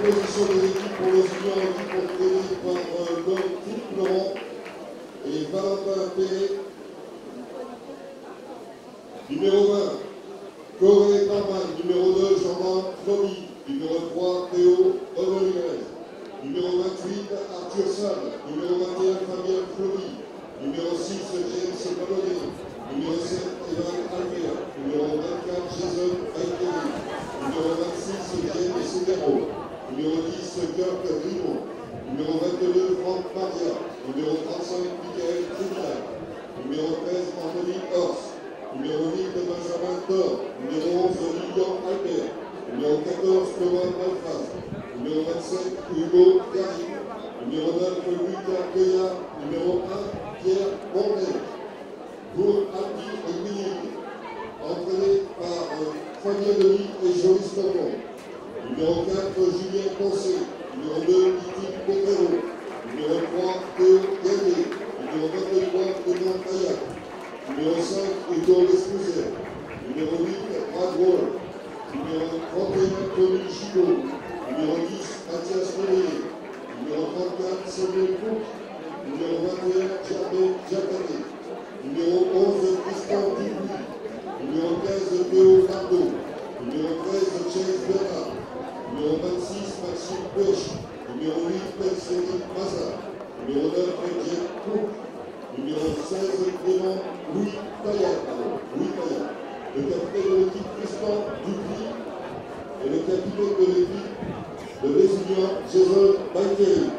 position des équipes pour les unions, équipe entraînée par Philippe Laurent et Valentin Perret. Numéro 20, Corée Carman. Numéro 2, Jean-Marc Flomy. Numéro 3, Théo Rodriguez. Numéro 28, Arthur Sade. Numéro 21, Fabien Flomy. Numéro 6, James Maloney. Numéro 7, Evan Albert. Numéro 24, Jason Baïkeri. Numéro 26, James Segaro. Numéro 10, Kirk Grimaud. Numéro 22, Franck Maria. Numéro 35, Michael Trignac. Numéro 13, Anthony Horst. Numéro 8, Benjamin Thor. Numéro 11, Lilian Albert. Numéro 14, Thomas Malfaz. Numéro 27, Hugo Gary. Numéro 9, Lucas Goya. Numéro 1, Pierre Bonnet. Pour Albi et Mini, entraîné par Fabien Denis et Joris Torbon. Numéro 4, Julien Poncé. Numéro 2, Titi Potrero. Numéro 3, Théo Gagné. Numéro 23, Clément Kayak. Numéro 5, Hugo Lescouset. Numéro 8, Brad Wall. Numéro 31, Tony Gigot. Numéro 10, Mathias Mélier. Numéro 34, Samuel Cook. Numéro 21, Germain Jacquet. Numéro 11, Tristan Dupuis. Numéro 15, Théo Nardo. Numéro 13, Chase Bernard. Numéro 26, Maxime Pêche. Numéro 8, Cédric Maza. Numéro 9, Jeff Cook. Numéro 16, Clément Louis Taillat. Le capitaine de l'équipe, Tristan Dupuis. Et le capitaine de l'équipe de Lézignan, Jason Baïkeri.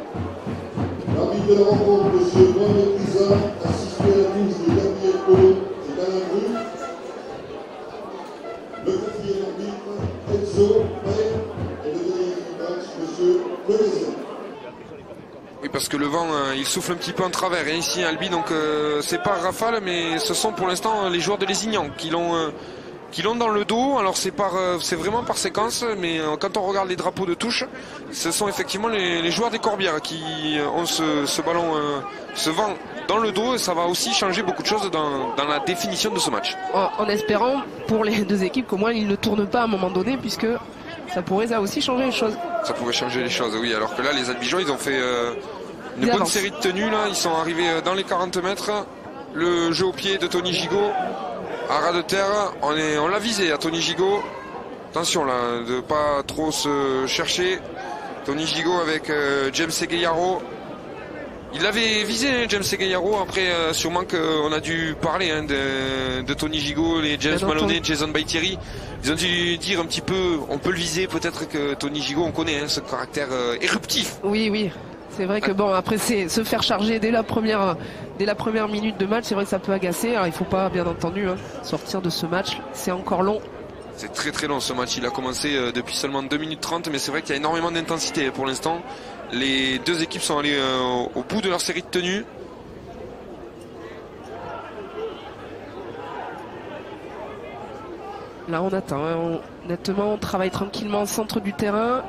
L'arbitre de la rencontre, M. Mohamed Iza, assisté à la touche de Gabriel Polo et d'Alain Bru. Le quatrième arbitre, Enzo Paye, et le dernier du match, M. Lenézet. Oui, parce que le vent, il souffle un petit peu en travers. Et ici, Albi, donc c'est pas rafale, mais ce sont pour l'instant les joueurs de Lézignan qui l'ont dans le dos. Alors c'est vraiment par séquence, mais quand on regarde les drapeaux de touche, ce sont effectivement les joueurs des Corbières qui ont ce ballon, ce vent dans le dos, et ça va aussi changer beaucoup de choses dans la définition de ce match. En espérant pour les deux équipes qu'au moins ils ne tournent pas à un moment donné, puisque ça pourrait aussi changer les choses. Ça pourrait changer les choses, oui. Alors que là, les Albigeois, ils ont fait une bonne série de tenues. Là, ils sont arrivés dans les 40 mètres. Le jeu au pied de Tony Gigot. À ras de terre, on l'a visé à Tony Gigot. Attention là, de pas trop se chercher. Tony Gigot avec James Segueyaro. Il l'avait visé, James Segueyaro. Après, sûrement qu'on a dû parler de Tony Gigot, les James Maloney, Jason Baïtieri. Ils ont dû dire un petit peu, on peut le viser. Peut-être que Tony Gigot, on connaît ce caractère éruptif. Oui. C'est vrai que bon, après se faire charger dès la première minute de match, c'est vrai que ça peut agacer. Alors il faut pas, bien entendu, sortir de ce match. C'est encore long. C'est très très long ce match. Il a commencé depuis seulement 2 minutes 30, mais c'est vrai qu'il y a énormément d'intensité pour l'instant. Les deux équipes sont allées au bout de leur série de tenues. Là on attend. Honnêtement, on travaille tranquillement au centre du terrain.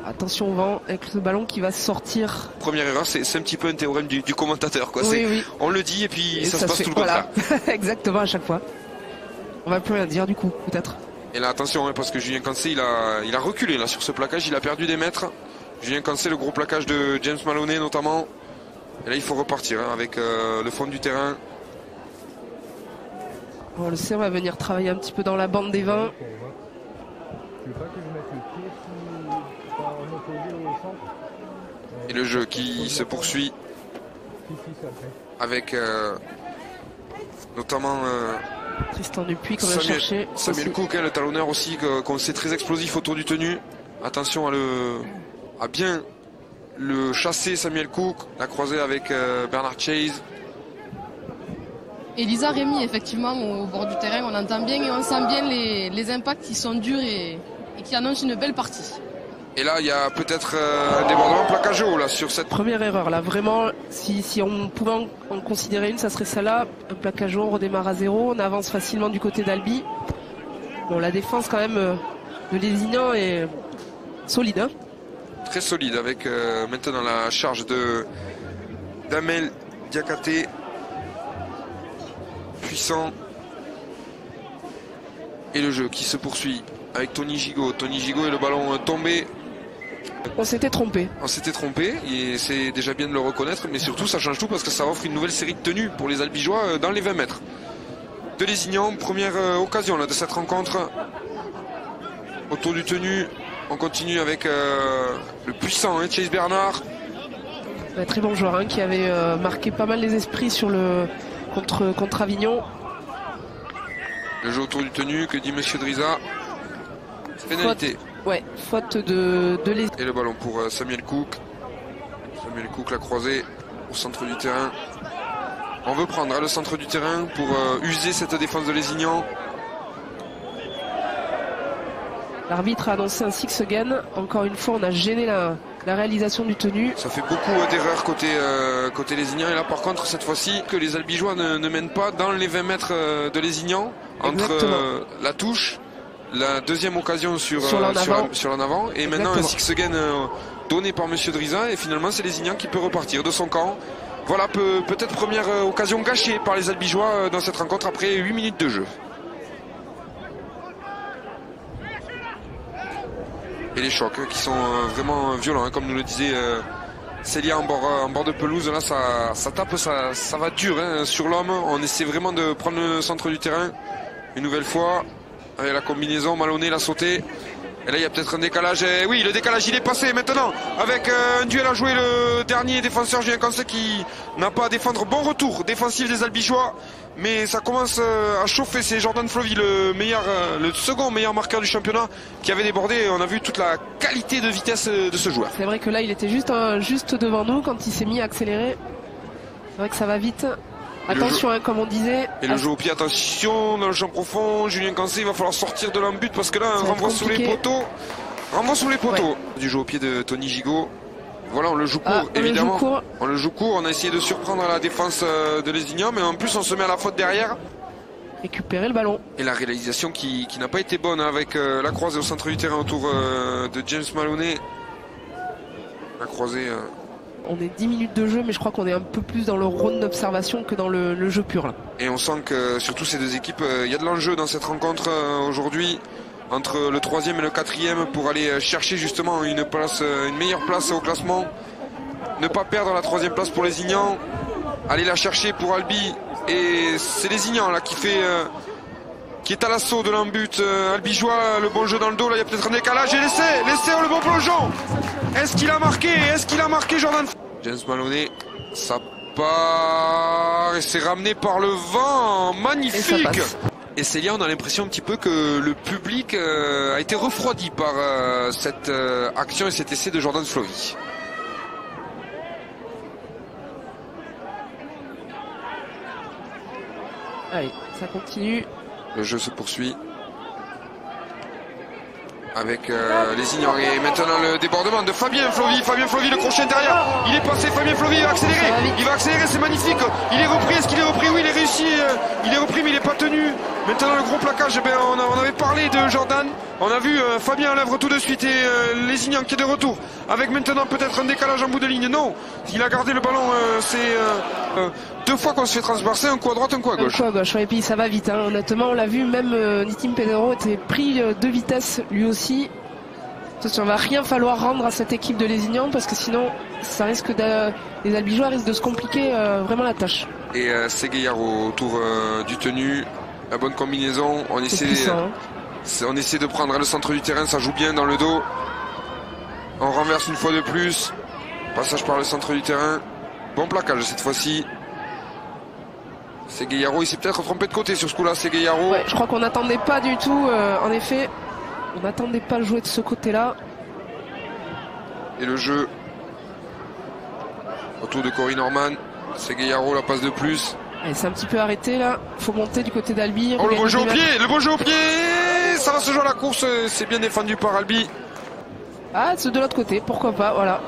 Attention au vent avec ce ballon qui va sortir. Première erreur, c'est un petit peu un théorème du commentateur, quoi. Oui. On le dit et puis ça se passe tout le voilà. contraire. Exactement, à chaque fois. On va plus rien dire du coup, peut-être. Et là attention, parce que Julien Cancé il a reculé là sur ce plaquage, il a perdu des mètres. Julien Cancé, le gros plaquage de James Maloney notamment. Et là il faut repartir avec le fond du terrain. On le sait, on va venir travailler un petit peu dans la bande des vins. Et le jeu qui se poursuit avec notamment Tristan Dupuis qu'on va chercher. Samuel Cook, le talonneur aussi, qu'on sait très explosif autour du tenu. Attention à bien le chasser, Samuel Cook, la croisée avec Bernard Chase. Elisa Rémy, effectivement, au bord du terrain, on entend bien et on sent bien les impacts qui sont durs et qui annoncent une belle partie. Et là, il y a peut-être un débordement plaquage haut là sur cette première erreur. Là, vraiment, si on pouvait en considérer une, ça serait celle-là. Un plaquage haut, on redémarre à 0. On avance facilement du côté d'Albi. Bon, la défense quand même de Lézignan est solide. Hein, très solide avec maintenant la charge d'Amel Diakate. Puissant. Et le jeu qui se poursuit avec Tony Gigot. Tony Gigot et le ballon tombé. On s'était trompé. On s'était trompé et c'est déjà bien de le reconnaître, mais surtout ça change tout parce que ça offre une nouvelle série de tenues pour les Albigeois dans les 20 mètres. De Lézignan, première occasion là, de cette rencontre. Autour du tenu, on continue avec le puissant Chase Bernard. Un très bon joueur qui avait marqué pas mal les esprits sur contre Avignon. Le jeu autour du tenu, que dit Monsieur Driza? Pénalité. Faute de Lézignan. Et le ballon pour Samuel Cook. Samuel Cook l'a croisé au centre du terrain. On veut prendre le centre du terrain pour user cette défense de Lézignan. L'arbitre a annoncé un six again. Encore une fois, on a gêné la réalisation du tenu. Ça fait beaucoup d'erreurs côté Lézignan. Et là, par contre, cette fois-ci, que les Albigeois ne mènent pas dans les 20 mètres de Lézignan. Entre la touche, la deuxième occasion sur l'en avant. Et maintenant, un six again donné par Monsieur Driza. Et finalement, c'est Lézignan qui peut repartir de son camp. Voilà, peut-être première occasion gâchée par les Albigeois dans cette rencontre après 8 minutes de jeu. Et les chocs qui sont vraiment violents, comme nous le disait Célia en bord de pelouse. Là, ça tape, ça va dur sur l'homme. On essaie vraiment de prendre le centre du terrain une nouvelle fois. Avec la combinaison, Maloney l'a sauté. Et là, il y a peut-être un décalage. Et oui, le décalage, il est passé maintenant. Avec un duel à jouer, le dernier défenseur, Julien Cancé, qui n'a pas à défendre. Bon retour défensif des Albigeois. Mais ça commence à chauffer. C'est Jordan Flovy, le second meilleur marqueur du championnat, qui avait débordé. On a vu toute la qualité de vitesse de ce joueur. C'est vrai que là, il était juste devant nous quand il s'est mis à accélérer. C'est vrai que ça va vite. Attention, comme on disait. Et le jeu au pied, attention, dans le champ profond. Julien Cancé, il va falloir sortir de l'embut parce que là, un renvoi sous les poteaux. Renvoi sous les poteaux. Du jeu au pied de Tony Gigot. Voilà, on le joue court, évidemment. On le joue court. On a essayé de surprendre la défense de Lézignan, mais en plus, on se met à la faute derrière. Récupérer le ballon. Et la réalisation qui n'a pas été bonne avec la croisée au centre du terrain autour de James Maloney. La croisée. On est 10 minutes de jeu, mais je crois qu'on est un peu plus dans le round d'observation que dans le jeu pur. Là. Et on sent que surtout ces deux équipes, il y a de l'enjeu dans cette rencontre aujourd'hui, entre le 3e et le 4e, pour aller chercher justement une meilleure place au classement. Ne pas perdre la 3e place pour Lézignan. Aller la chercher pour Albi. Et c'est Lézignan là qui est à l'assaut de l'embut albigeois. Le bon jeu dans le dos, là il y a peut-être un décalage. Et l'essai, le bon plongeon. Est-ce qu'il a marqué Jordan? James Maloney, ça part et c'est ramené par le vent. Magnifique. Et Célia, on a l'impression un petit peu que le public a été refroidi par cette action et cet essai de Jordan Flovy. Allez, ça continue. Le jeu se poursuit avec Lézignan. Et maintenant le débordement de Fabien Flovy. Fabien Flovy, le crochet derrière. Il est passé, Fabien Flovy, il va accélérer. C'est magnifique. Il est repris, est-ce qu'il est repris? Oui, il est réussi. Il est repris, mais il n'est pas tenu. Maintenant le gros plaquage, on avait parlé de Jordan. On a vu Fabien à l'œuvre tout de suite et Lézignan qui est de retour. Avec maintenant peut-être un décalage en bout de ligne. Non, il a gardé le ballon. C'est deux fois qu'on se fait transpercer, un coup à droite, un coup à gauche. Un coup à gauche, et puis ça va vite. Honnêtement, on l'a vu, même Nitim Pedro était pris de vitesse lui aussi. On va rien falloir rendre à cette équipe de Lézignan parce que sinon, ça risque les Albigeois risquent de se compliquer vraiment la tâche. Et c'est Gaillard autour du tenu. La bonne combinaison. On essaie de prendre le centre du terrain, ça joue bien dans le dos. On renverse une fois de plus. Passage par le centre du terrain. Bon plaquage cette fois-ci. C'est Gaillaro, il s'est peut-être trompé de côté sur ce coup-là, c'est Gaillaro. Ouais, je crois qu'on n'attendait pas du tout, en effet. On n'attendait pas le jouer de ce côté-là. Et le jeu autour de Cory Norman. C'est Gaillaro, la passe de plus. C'est un petit peu arrêté là. Il faut monter du côté d'Albi. Oh, le beau jeu au pied, ça va se jouer à la course. C'est bien défendu par Albi. Ah, c'est de l'autre côté, pourquoi pas, voilà.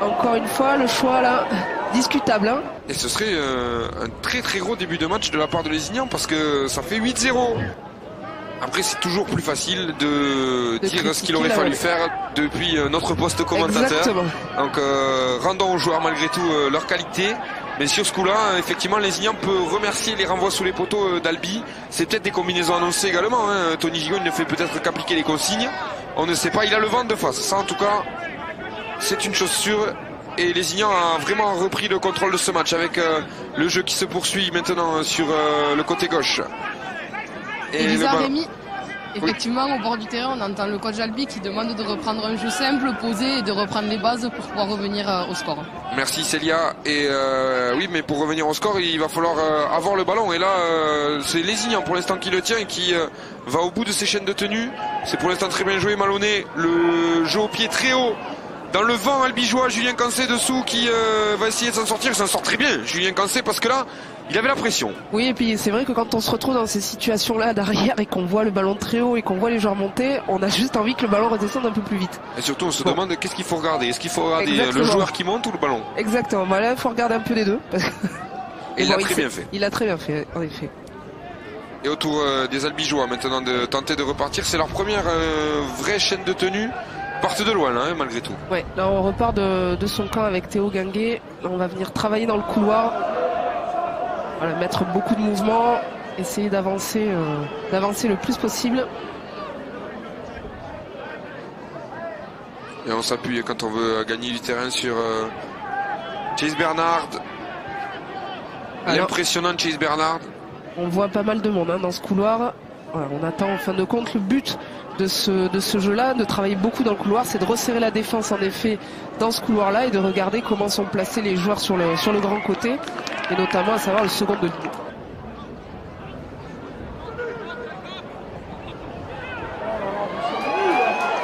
Encore une fois, le choix là, discutable. Hein. Et ce serait un très très gros début de match de la part de Lézignan parce que ça fait 8-0. Après, c'est toujours plus facile de dire ce qu'il aurait fallu faire depuis notre poste commentateur. Exactement. Donc, rendons aux joueurs malgré tout leur qualité. Mais sur ce coup-là, effectivement, Lézignan peut remercier les renvois sous les poteaux d'Albi. C'est peut-être des combinaisons annoncées également. Hein. Tony Gigot ne fait peut-être qu'appliquer les consignes. On ne sait pas, il a le vent de face. Ça, en tout cas, c'est une chose sûre. Et Lézignan a vraiment repris le contrôle de ce match avec le jeu qui se poursuit maintenant sur le côté gauche. Et Lisa Rémy, effectivement, au bord du terrain, on entend le coach Albi qui demande de reprendre un jeu simple, posé et de reprendre les bases pour pouvoir revenir au score. Merci Célia. Et oui, mais pour revenir au score, il va falloir avoir le ballon. Et là, c'est Lézignan pour l'instant qui le tient et qui va au bout de ses chaînes de tenue. C'est pour l'instant très bien joué, Malonné. Le jeu au pied très haut. Dans le vent albigeois, Julien Cancé dessous qui va essayer de s'en sortir. Il s'en sort très bien, Julien Cancé, parce que là, il avait la pression. Oui, et puis c'est vrai que quand on se retrouve dans ces situations-là derrière et qu'on voit le ballon très haut et qu'on voit les joueurs monter, on a juste envie que le ballon redescende un peu plus vite. Et surtout, on se demande qu'est-ce qu'il faut regarder. Est-ce qu'il faut regarder le joueur qui monte ou le ballon? Exactement. Bah là, il faut regarder un peu les deux. Et il l'a très bien fait. Il a très bien fait, en effet. Et autour des albigeois maintenant de tenter de repartir. C'est leur première vraie chaîne de tenue. Partent de loin là, hein, malgré tout. Ouais, là on repart de son camp avec Théo Guinguet. On va venir travailler dans le couloir. Voilà, mettre beaucoup de mouvements, essayer d'avancer le plus possible. Et on s'appuie quand on veut gagner du terrain sur Chase Bernard. L'impressionnant Chase Bernard. On voit pas mal de monde hein, dans ce couloir. Voilà, on attend en fin de compte le but de ce jeu-là, de travailler beaucoup dans le couloir, c'est de resserrer la défense en effet dans ce couloir-là et de regarder comment sont placés les joueurs sur le grand côté et notamment à savoir le second de ligne.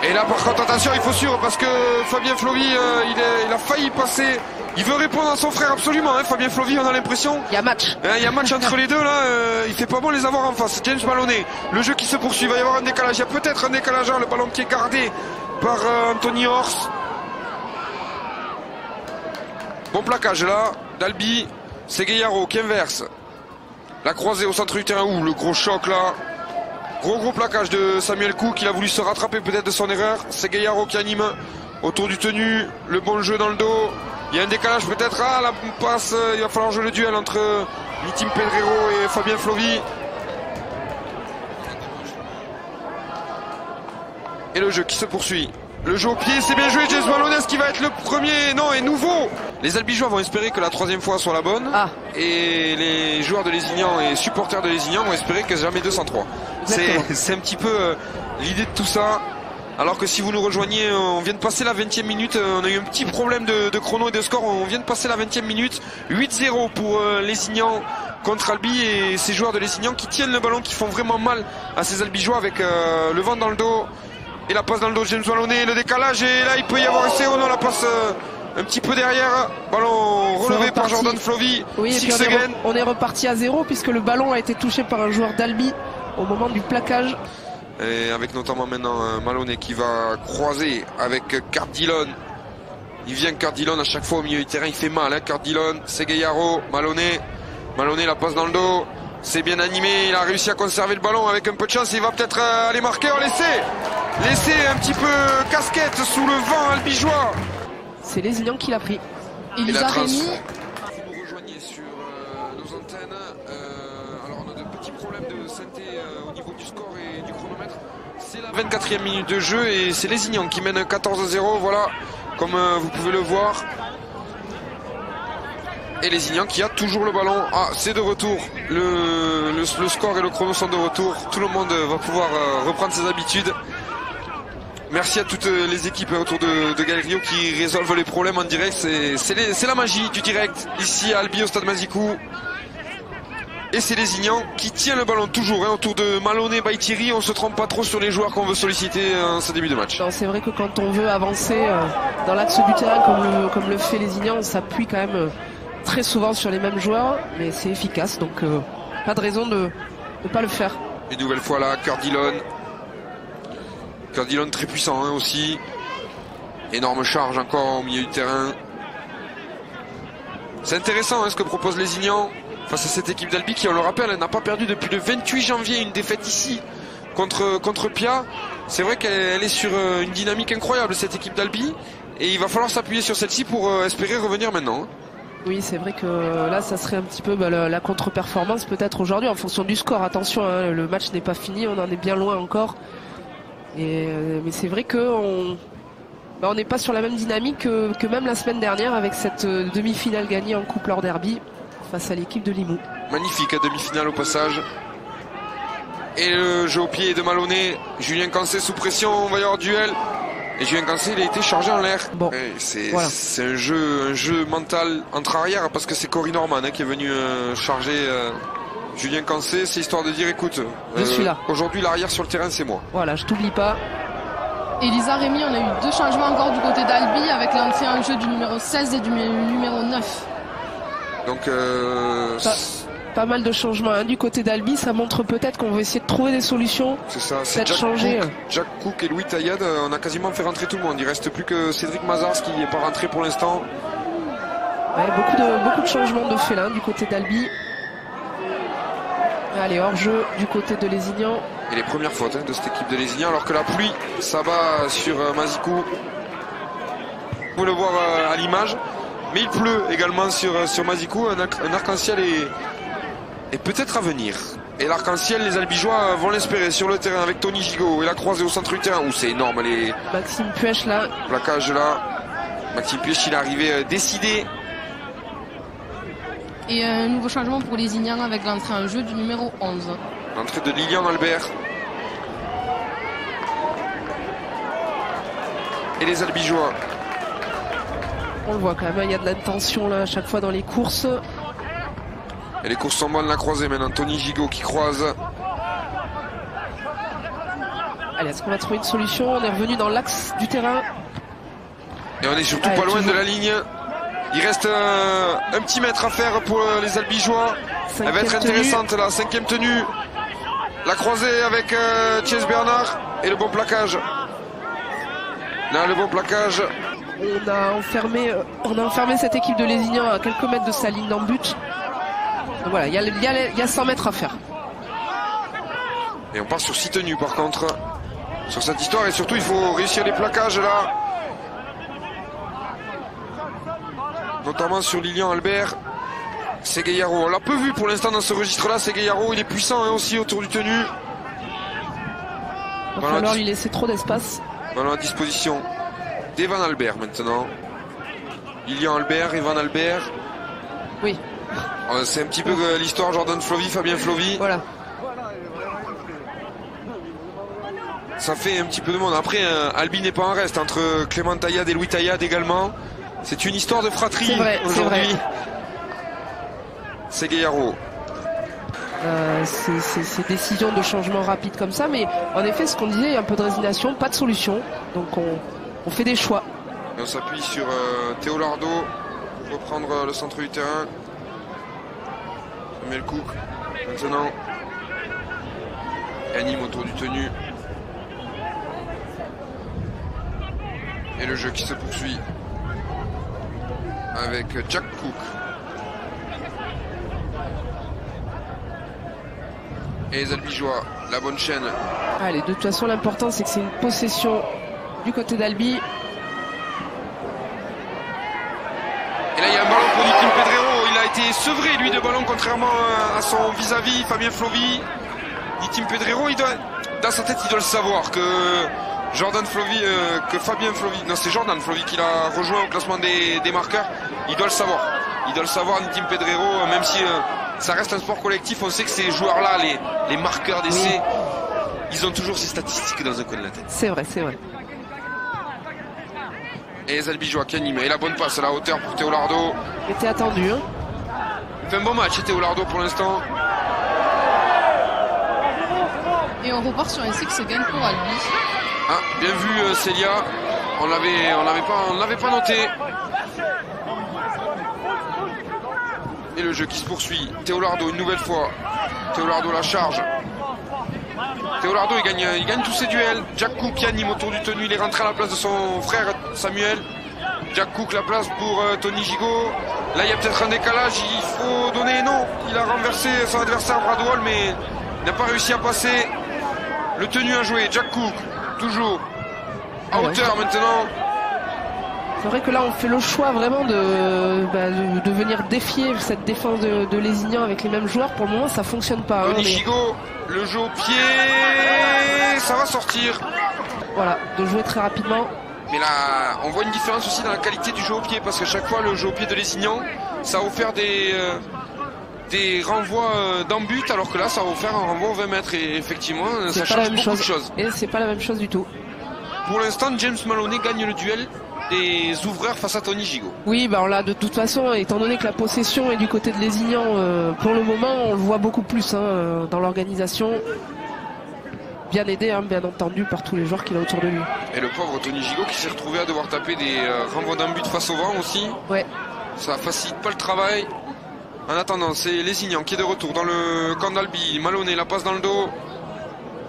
Et là par contre attention, il faut suivre parce que Fabien Flovy il a failli passer. Il veut répondre à son frère absolument, hein, Fabien Flovy, on a l'impression. Il y a match. Il y a match entre les deux là, il fait pas bon les avoir en face. James Malonné, le jeu qui se poursuit, il va y avoir un décalage. Il y a peut-être un décalage, hein, le ballon qui est gardé par Anthony Horst. Bon plaquage là, d'Albi, c'est Gueyaro qui inverse. La croisée au centre du terrain, où le gros choc là. Gros plaquage de Samuel Cook, il a voulu se rattraper peut-être de son erreur. C'est Gueyaro qui anime autour du tenu, le bon jeu dans le dos. Il y a un décalage peut-être, la passe, il va falloir jouer le duel entre Nitim Pedrero et Fabien Flovy. Et le jeu qui se poursuit. Le jeu au pied, c'est bien joué, James Malonné qui va être le premier, non, et nouveau. Les albigeois vont espérer que la troisième fois soit la bonne. Et les joueurs de Lézignan et supporters de Lézignan vont espérer que jamais 203. C'est un petit peu l'idée de tout ça. Alors que si vous nous rejoignez, on vient de passer la 20e minute, on a eu un petit problème de chrono et de score, on vient de passer la 20e minute, 8-0 pour Lézignan contre Albi et ces joueurs de Lézignan qui tiennent le ballon, qui font vraiment mal à ces albigeois avec le vent dans le dos et la passe dans le dos de James Malonné, le décalage et là il peut y avoir essai, oh non la passe un petit peu derrière, ballon relevé par Jordan Flovy, oui, et puis on est reparti à 0 puisque le ballon a été touché par un joueur d'Albi au moment du plaquage. Et avec notamment maintenant Malonné qui va croiser avec Cardillon. Il vient Cardillon à chaque fois au milieu du terrain, il fait mal hein, Cardillon, c'est Gueyaro, Malonné la passe dans le dos, c'est bien animé, il a réussi à conserver le ballon avec un peu de chance, il va peut-être aller marquer, laisser un petit peu casquette sous le vent albigeois. C'est Lézignan qui l'a pris. Elisa Rémy. Si vous nous rejoignez sur nos antennes, alors on a de petits problèmes de synthé au niveau du score et du chronomètre. C'est la 24e minute de jeu et c'est Lézignan qui mène 14-0, voilà, comme vous pouvez le voir. Et Lézignan qui a toujours le ballon. C'est de retour. Le score et le chrono sont de retour. Tout le monde va pouvoir reprendre ses habitudes. Merci à toutes les équipes autour de Galerio qui résolvent les problèmes en direct. C'est la magie du direct ici à Albi au stade Mazikou. Et c'est Lézignan qui tient le ballon toujours autour de Malonné, Baïtiri. On se trompe pas trop sur les joueurs qu'on veut solliciter en ce début de match. C'est vrai que quand on veut avancer dans l'axe du terrain comme le fait Lézignan, on s'appuie quand même très souvent sur les mêmes joueurs, mais c'est efficace, donc pas de raison de ne pas le faire. Une nouvelle fois là, Cardillon très puissant aussi. Énorme charge encore au milieu du terrain. C'est intéressant ce que propose Lézignan face à cette équipe d'Albi qui, on le rappelle, n'a pas perdu depuis le 28 janvier une défaite ici contre Pia. C'est vrai qu'elle est sur une dynamique incroyable cette équipe d'Albi et il va falloir s'appuyer sur celle-ci pour espérer revenir maintenant. Oui, c'est vrai que là, ça serait un petit peu la contre-performance peut-être aujourd'hui en fonction du score. Attention, hein, le match n'est pas fini, on en est bien loin encore. Mais c'est vrai qu'on n'est pas sur la même dynamique que même la semaine dernière avec cette demi-finale gagnée en Coupe Lord Derby face à l'équipe de Limoux. Magnifique demi-finale au passage. Et le jeu au pied de Maloney. Julien Cancé sous pression, on va y avoir duel. Et Julien Cancé, il a été chargé en l'air. Bon, c'est un jeu mental entre arrière parce que c'est Cory Norman qui est venu charger Julien Cancé. C'est histoire de dire écoute, je suis là. Aujourd'hui l'arrière sur le terrain c'est moi. Voilà, je t'oublie pas. Elisa Rémy, on a eu 2 changements encore du côté d'Albi avec l'entrée en jeu du numéro 16 et du numéro 9. Donc pas mal de changements du côté d'Albi, ça montre peut-être qu'on va essayer de trouver des solutions. C'est ça, c'est Jack Cook et Louis Taillade, on a quasiment fait rentrer tout le monde. Il reste plus que Cédric Mazars qui n'est pas rentré pour l'instant. Ouais, beaucoup de changements de félin du côté d'Albi. Allez, hors-jeu du côté de Lézignan. Et les premières fautes de cette équipe de Lézignan, alors que la pluie s'abat sur Mazikou. Vous pouvez le voir à l'image, mais il pleut également sur Mazikou. Un arc-en-ciel est peut-être à venir. Et l'arc-en-ciel, les Albigeois vont l'espérer sur le terrain avec Tony Gigot et la croisée au centre du terrain. Où c'est énorme, Maxime Puech là. Plaquage là. Maxime Puech, il est arrivé décidé. Et un nouveau changement pour les Lézignan avec l'entrée en jeu du numéro 11. L'entrée de Lilian Albert. Et les Albigeois. On le voit quand même, il y a de l'intention là à chaque fois dans les courses. Et les courses sont bonnes, la croisée maintenant. Tony Gigot qui croise. Allez, est-ce qu'on va trouver une solution? On est revenu dans l'axe du terrain. Et on est surtout pas loin de la ligne. Il reste un petit mètre à faire pour les Albigeois. Elle va être intéressante la 5e tenue. La croisée avec Chase Bernard et le bon plaquage. Là, le bon plaquage. On a enfermé cette équipe de Lézignan à quelques mètres de sa ligne d'en but. Donc voilà, il y a 100 mètres à faire. Et on part sur 6 tenues par contre sur cette histoire, et surtout il faut réussir les plaquages là. Notamment sur Lilian Albert. Segueyaro, on l'a peu vu pour l'instant dans ce registre là. Segueyaro, il est puissant aussi autour du tenu. Il va falloir lui laisser trop d'espace. Ballon à disposition d'Evan Albert maintenant. Lilian Albert, Evan Albert. Oui. C'est un petit peu l'histoire Jordan Flovy, Fabien Flovy. Voilà. Ça fait un petit peu de monde. Après, Albi n'est pas en reste entre Clément Taillade et Louis Taillade également. C'est une histoire de fratrie aujourd'hui. Segueyaro. Ces décisions de changement rapide comme ça, mais en effet, ce qu'on disait, il y a un peu de résignation, pas de solution. Donc on fait des choix. Et on s'appuie sur Théo Lardo pour reprendre le centre du terrain. Samuel Cook maintenant. Et anime autour du tenu. Et le jeu qui se poursuit avec Jack Cook. Et les Albigeois, la bonne chaîne. Allez, de toute façon, l'important c'est que c'est une possession du côté d'Albi. Et là, il y a un ballon pour Nikim Pedrero. Il a été sevré, lui, de ballon, contrairement à son vis-à-vis, Fabien Flovy. Nikim Pedrero, dans sa tête, il doit le savoir que Fabien Flovy, non, c'est Jordan Flovy qui l'a rejoint au classement des marqueurs. Il doit le savoir. Il doit le savoir, Nikim Pedrero, même si ça reste un sport collectif. On sait que ces joueurs-là, les marqueurs d'essai, ils ont toujours ces statistiques dans un coin de la tête. C'est vrai, c'est vrai. Et les Albigeois qui animent. Et la bonne passe à la hauteur pour Théo Lardo. Il était attendu. Hein. Il fait un bon match, Théo Lardo pour l'instant. Et on repart sur un 6 gain pour Albi. Ah, bien vu Célia. On l'avait pas noté. Et le jeu qui se poursuit. Théo Lardo une nouvelle fois. Théo Lardo la charge. Théo Lardo il gagne tous ses duels. Jack Cook qui anime autour du tenu. Il est rentré à la place de son frère Samuel. Jack Cook la place pour Tony Gigot. Là il y a peut-être un décalage. Il faut donner. Non, il a renversé son adversaire Bradwell, mais il n'a pas réussi à passer. Le tenu à jouer. Jack Cook toujours à hauteur maintenant. C'est vrai que là on fait le choix vraiment de venir défier cette défense de Lézignan avec les mêmes joueurs. Pour le moment ça fonctionne pas. Tony Gigot, le jeu au pied, ça va sortir. Voilà, de jouer très rapidement. Mais là on voit une différence aussi dans la qualité du jeu au pied, parce que chaque fois le jeu au pied de Lézignan, ça a offert des renvois dans but, alors que là ça va offert un renvoi aux 20 mètres, et effectivement ça change beaucoup de choses. Et c'est pas la même chose du tout. Pour l'instant, James Maloney gagne le duel des ouvreurs face à Tony Gigot. Oui, là de toute façon, étant donné que la possession est du côté de Lézignan, pour le moment on le voit beaucoup plus dans l'organisation. Bien aidé, bien entendu, par tous les joueurs qu'il a autour de lui. Et le pauvre Tony Gigot qui s'est retrouvé à devoir taper des renvois d'un but face au vent aussi. Ouais. Ça facilite pas le travail. En attendant, c'est Lézignan qui est de retour dans le camp d'Albi. Maloney la passe dans le dos.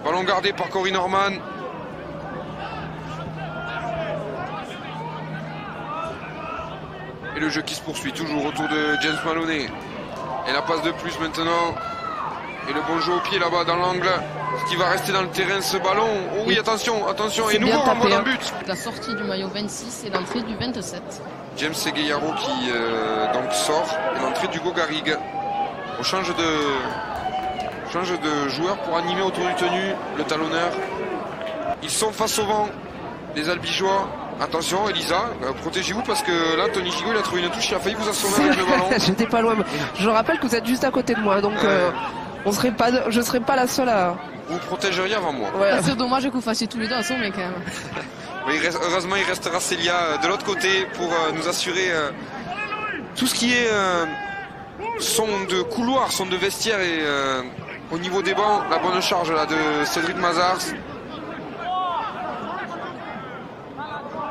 Ballon gardé par Corey Norman. Et le jeu qui se poursuit toujours autour de James Maloney. Et la passe de plus maintenant. Et le bon jeu au pied là-bas dans l'angle. Ce qui va rester dans le terrain, ce ballon. Oh oui, attention, attention. Et nouveau renvoi d'un but. La sortie du maillot 26 et l'entrée du 27. James Segueyaro qui donc sort. Et l'entrée d'Hugo Garrigue. On change de joueur pour animer autour du tenu, le talonneur. Ils sont face au vent, les Albigeois. Attention, Elisa, protégez-vous parce que là, Tony Gigot, il a trouvé une touche, il a failli vous assommer avec le ballon. J'étais pas loin. Je rappelle que vous êtes juste à côté de moi, donc je serais pas la seule à... Vous protégeriez avant moi. Ouais. C'est dommage que vous fassiez tous les deux assommer quand même. Oui, heureusement, il restera Célia de l'autre côté pour nous assurer tout ce qui est son de couloir, son de vestiaire et au niveau des bancs, la bonne charge là de Cédric Mazars.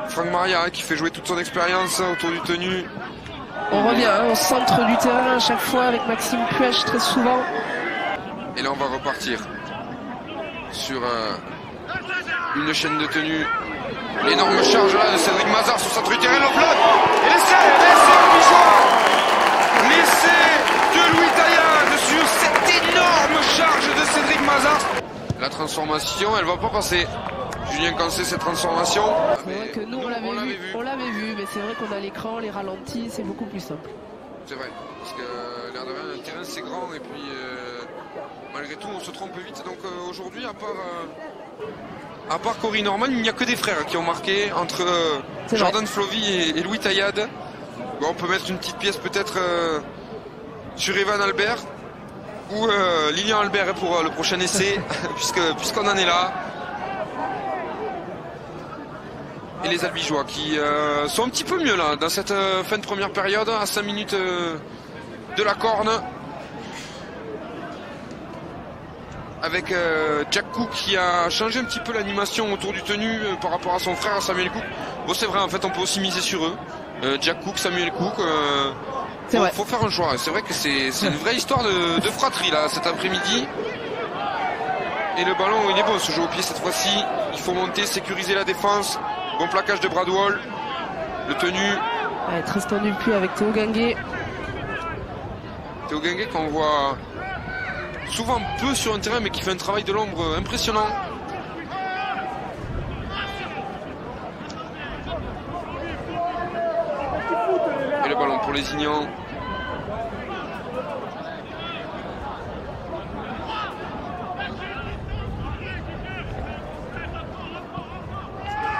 Franck Maria qui fait jouer toute son expérience autour du tenu. On revient au centre du terrain à chaque fois avec Maxime Puech très souvent. Et là on va repartir sur une chaîne de tenue. L'énorme charge là de Cédric Mazars au centre du terrain, l'enveloppe. Et l'essai de Louis Taillade sur cette énorme charge de Cédric Mazars. La transformation, elle va pas passer. Julien Cancé, cette transformation. C'est vrai que nous on l'avait vu, mais c'est vrai qu'on a l'écran, les ralentis, c'est beaucoup plus simple. C'est vrai, parce que l'air de rien, le terrain c'est grand et puis malgré tout on se trompe vite. Donc aujourd'hui, à part Corey Norman, il n'y a que des frères qui ont marqué entre Jordan Flovy et Louis Taillade. Bon, on peut mettre une petite pièce peut-être sur Evan Albert ou Lilian Albert pour le prochain essai, puisqu'on en est là. Et les Albigeois qui sont un petit peu mieux là dans cette fin de première période à 5 minutes de la corne, avec Jack Cook qui a changé un petit peu l'animation autour du tenu par rapport à son frère Samuel Cook. Bon, c'est vrai, en fait on peut aussi miser sur eux, Jack Cook, Samuel Cook. Faut faire un choix. C'est vrai que c'est une vraie histoire de fratrie là cet après-midi. Et le ballon il est bon, ce jeu au pied cette fois-ci. Il faut monter, sécuriser la défense. Bon plaquage de Bradwell. Le tenu. Ouais, Tristan Dupuis avec Théo Guinguet. Théo Guinguet qu'on voit souvent peu sur un terrain mais qui fait un travail de l'ombre impressionnant. Et le ballon pour Lézignan.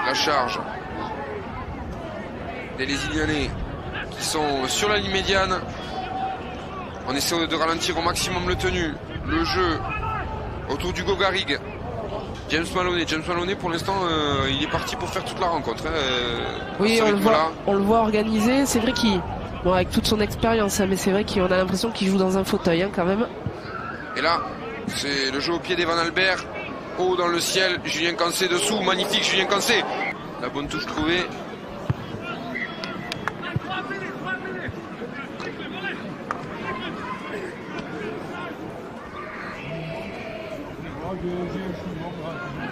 La charge des Lézignanais qui sont sur la ligne médiane. On essaie de ralentir au maximum le tenu, le jeu autour d'Hugo Garrigue. James Maloney pour l'instant il est parti pour faire toute la rencontre. Oui, on le voit organisé. C'est vrai qu'il, bon, avec toute son expérience, mais c'est vrai qu'on a l'impression qu'il joue dans un fauteuil quand même. Et là, c'est le jeu au pied d'Evan Albert. Haut dans le ciel, Julien Cancé dessous, magnifique Julien Cancé. La bonne touche trouvée.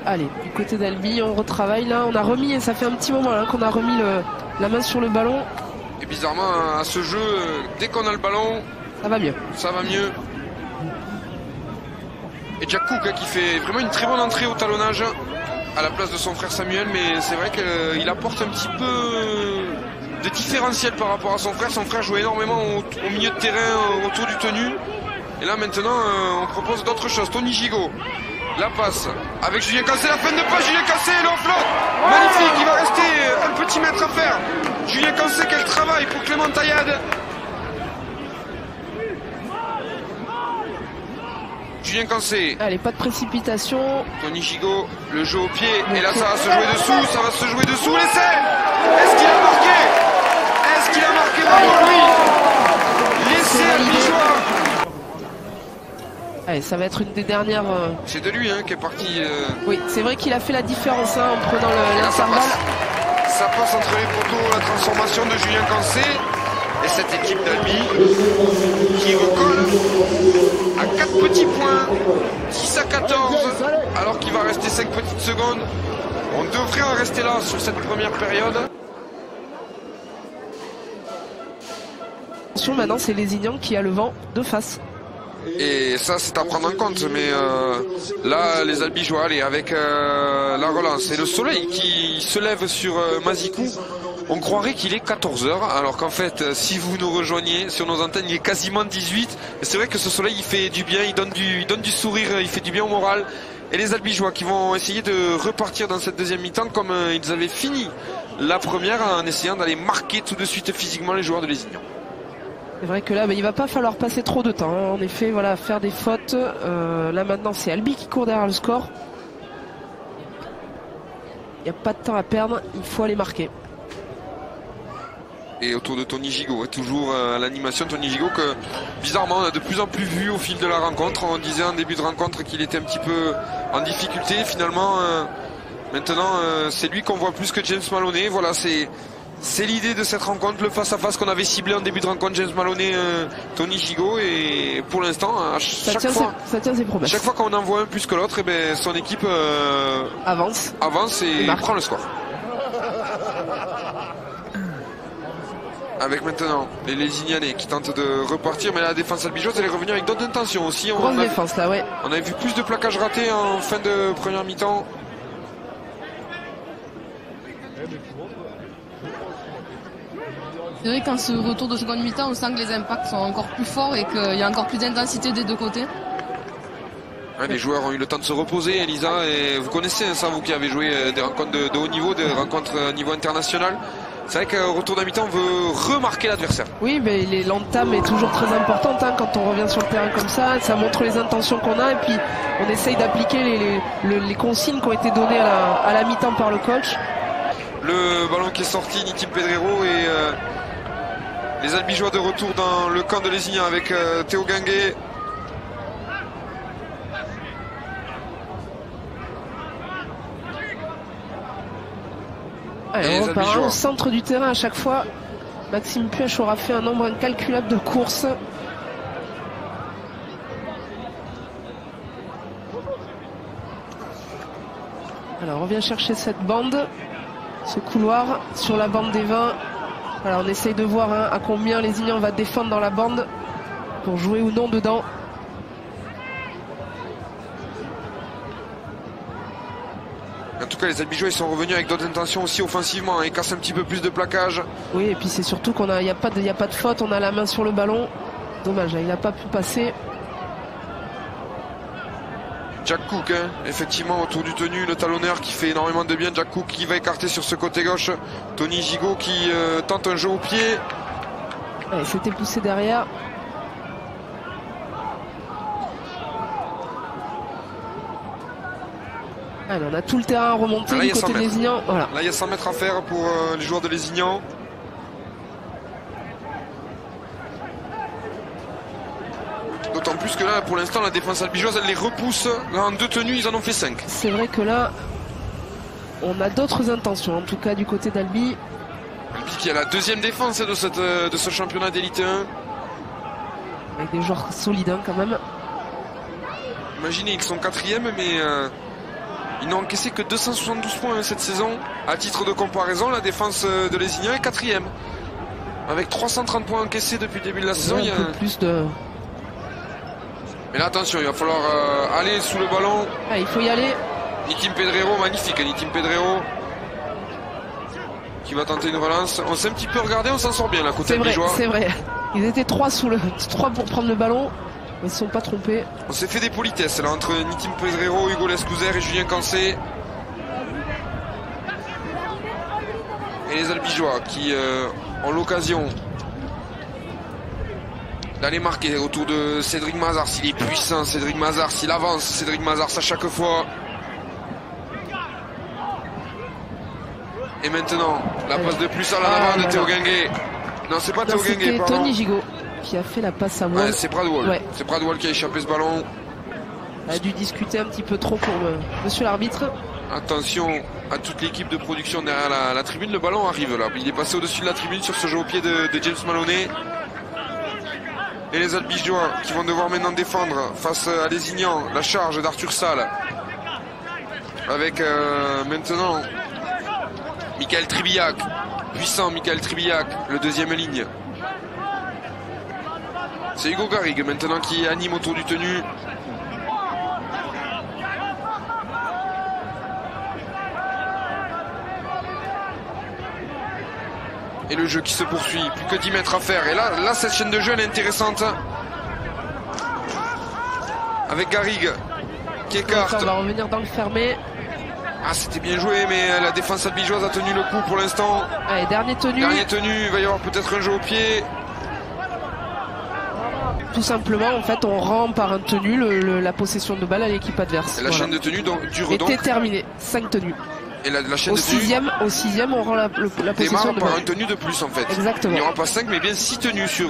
Allez, du côté d'Albi, on retravaille là. On a remis, et ça fait un petit moment là qu'on a remis la main sur le ballon. Et bizarrement, à ce jeu, dès qu'on a le ballon, ça va mieux. Ça va mieux. Et Jack Cook qui fait vraiment une très bonne entrée au talonnage. à la place de son frère Samuel, mais c'est vrai qu'il apporte un petit peu de différentiel par rapport à son frère. Son frère jouait énormément au milieu de terrain, autour du tenu. Et là maintenant, on propose d'autres choses. Tony Gigot, la passe avec Julien Cancé, la fin de passe, Julien Cancé, l'offload magnifique, il va rester un petit mètre à faire. Julien Cancé, quel travail pour Clément Taillade. Julien Cancé. Allez, pas de précipitation. Tony Gigot, le jeu au pied. Et là, ça va se jouer dessous. Ça va se jouer dessous. L'essai. Est-ce qu'il a marqué? Est-ce qu'il a marqué? Bravo lui. L'essai albigeois. Allez, ça va être une des dernières. C'est de lui qui est parti. Oui, c'est vrai qu'il a fait la différence en prenant l'intervalle. Ça passe entre les poteaux, la transformation de Julien Cancé. Et cette équipe d'Albi qui recolle à 4 petits points, 10 à 14, alors qu'il va rester 5 petites secondes. On devrait en rester là sur cette première période. Attention, maintenant c'est Lézignan qui a le vent de face. Et ça c'est à prendre en compte, mais là les Albigeois, allez, avec la relance et le soleil qui se lève sur Mazikou, on croirait qu'il est 14 h, alors qu'en fait si vous nous rejoignez sur nos antennes, il est quasiment 18. Et c'est vrai que ce soleil il fait du bien, il donne du sourire, il fait du bien au moral. Et les Albigeois qui vont essayer de repartir dans cette deuxième mi-temps comme ils avaient fini la première, en essayant d'aller marquer tout de suite physiquement les joueurs de Lézignan. C'est vrai que là, il va pas falloir passer trop de temps. En effet, voilà, faire des fautes. Là maintenant, c'est Albi qui court derrière le score. Il n'y a pas de temps à perdre. Il faut aller marquer. Et autour de Tony Gigot, toujours à l'animation, Tony Gigot que bizarrement on a de plus en plus vu au fil de la rencontre. On disait en début de rencontre qu'il était un petit peu en difficulté. Finalement, maintenant, c'est lui qu'on voit plus que James Maloney. Voilà, c'est l'idée de cette rencontre, le face-à-face qu'on avait ciblé en début de rencontre, James Maloney, Tony Gigot. Et pour l'instant, chaque fois qu'on en voit un plus que l'autre, son équipe avance et prend le score. Avec maintenant les Lézignanais qui tentent de repartir, mais la défense albigeoise elle est revenue avec d'autres intentions aussi. Grosse défense là, ouais. On avait vu plus de plaquages ratés en fin de première mi-temps. C'est vrai qu'en ce retour de seconde mi-temps, on sent que les impacts sont encore plus forts et qu'il y a encore plus d'intensité des deux côtés. Ouais, les joueurs ont eu le temps de se reposer, Elisa, et vous connaissez ça, vous qui avez joué des rencontres de haut niveau, des rencontres à niveau international. C'est vrai qu'au retour d'un mi-temps, on veut remarquer l'adversaire. Oui, mais l'entame est toujours très importante quand on revient sur le terrain comme ça. Ça montre les intentions qu'on a et puis on essaye d'appliquer les consignes qui ont été données à la mi-temps par le coach. Le ballon qui est sorti, Nitim Pedrero et les Albigeois de retour dans le camp de Lézignan avec Théo Guinguet. Allez, on repart au centre du terrain à chaque fois. Maxime Puech aura fait un nombre incalculable de courses. Alors on vient chercher cette bande, ce couloir sur la bande des 20. Alors on essaye de voir à combien Lézignan va défendre dans la bande pour jouer ou non dedans. En tout cas, les Albigeois ils sont revenus avec d'autres intentions aussi offensivement. Ils cassent un petit peu plus de plaquage. Oui, et puis c'est surtout qu'il n'y a pas de faute. On a la main sur le ballon. Dommage, il n'a pas pu passer. Jack Cook, effectivement, autour du tenu, le talonneur qui fait énormément de bien. Jack Cook qui va écarter sur ce côté gauche. Tony Gigot qui tente un jeu au pied. C'était poussé derrière. Alors, on a tout le terrain à remonter du côté de Lézignan. Voilà. Là, il y a 100 mètres à faire pour les joueurs de Lézignan. D'autant plus que là, pour l'instant, la défense albigeoise, elle les repousse. Là, en deux tenues, ils en ont fait 5. C'est vrai que là, on a d'autres intentions, en tout cas du côté d'Albi. Albi qui a la deuxième défense de ce championnat d'élite 1. Avec des joueurs solides quand même. Imaginez qu'ils sont quatrième, mais ils n'ont encaissé que 272 points cette saison. À titre de comparaison, la défense de Lézignan est quatrième. Avec 330 points encaissés depuis le début de la saison. Il y a un peu plus de... Mais là, attention, il va falloir aller sous le ballon. Il faut y aller. Nitim Pedrero, magnifique, Nitim Pedrero qui va tenter une relance. On s'est un petit peu regardé, on s'en sort bien là côté albigeois. C'est vrai, ils étaient 3 pour prendre le ballon, mais ils ne se sont pas trompés. On s'est fait des politesses là entre Nitim Pedrero, Hugo Lescouzer et Julien Cancé. Et les albigeois qui ont l'occasion d'aller marquer autour de Cédric Mazars. Il est puissant, Cédric Mazars, il avance, Cédric Mazars à chaque fois. Et maintenant, la passe de plus à l'avant de Théo Guinguet. Non, c'est pas Théo Guinguet, pardon. C'est Tony Gigot qui a fait la passe à Wall. Ouais, c'est Brad Wall. Ouais. C'est Brad Wall qui a échappé ce ballon. On a dû discuter un petit peu trop pour monsieur l'arbitre. Attention à toute l'équipe de production derrière la tribune. Le ballon arrive là. Il est passé au-dessus de la tribune sur ce jeu au pied de James Maloney. Et les albigeois qui vont devoir maintenant défendre face à Lézignan. La charge d'Arthur Salle. Avec maintenant Michael Tribillac. Puissant Michael Tribillac, le deuxième ligne. C'est Hugo Garrigue maintenant qui anime autour du tenu. Et le jeu qui se poursuit, plus que 10 mètres à faire. Et là cette chaîne de jeu elle est intéressante. Avec Garrigue qui écarte. On va revenir dans le fermé. Ah, c'était bien joué, mais la défense albigeoise a tenu le coup pour l'instant. Allez, dernier tenu. Dernier tenu, il va y avoir peut-être un jeu au pied. Tout simplement, en fait, on rend par un tenu la possession de balle à l'équipe adverse. Et la chaîne de tenue dure donc. Était terminée, 5 tenues. Et la chaîne de tenue. Au sixième, on rend la possession de balle. Par un tenu de plus, en fait. Exactement. Il n'y aura pas 5, mais bien 6 tenues sur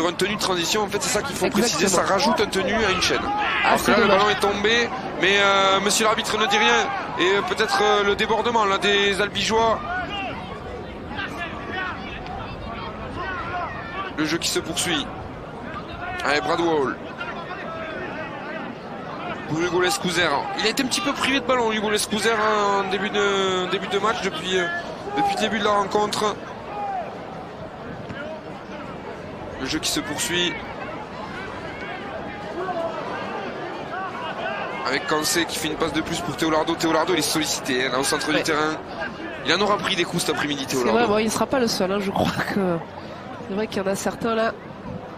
un tenue de transition. En fait, c'est ça qu'il faut préciser. Ça rajoute un tenu à une chaîne. Alors que là, le ballon est tombé, mais monsieur l'arbitre ne dit rien. Et peut-être le débordement là des albigeois. Le jeu qui se poursuit. Allez, Brad Wall. Pour Hugo Lescouzer. Il a été un petit peu privé de ballon, Hugo Lescouzer, en début de match, depuis le début de la rencontre. Le jeu qui se poursuit. Avec Cancé qui fait une passe de plus pour Théolardo. Théolardo, il est sollicité là au centre du terrain. Il en aura pris des coups cet après-midi, Théolardo. C'est vrai, il ne sera pas le seul. Je crois que c'est vrai qu'il y en a certains là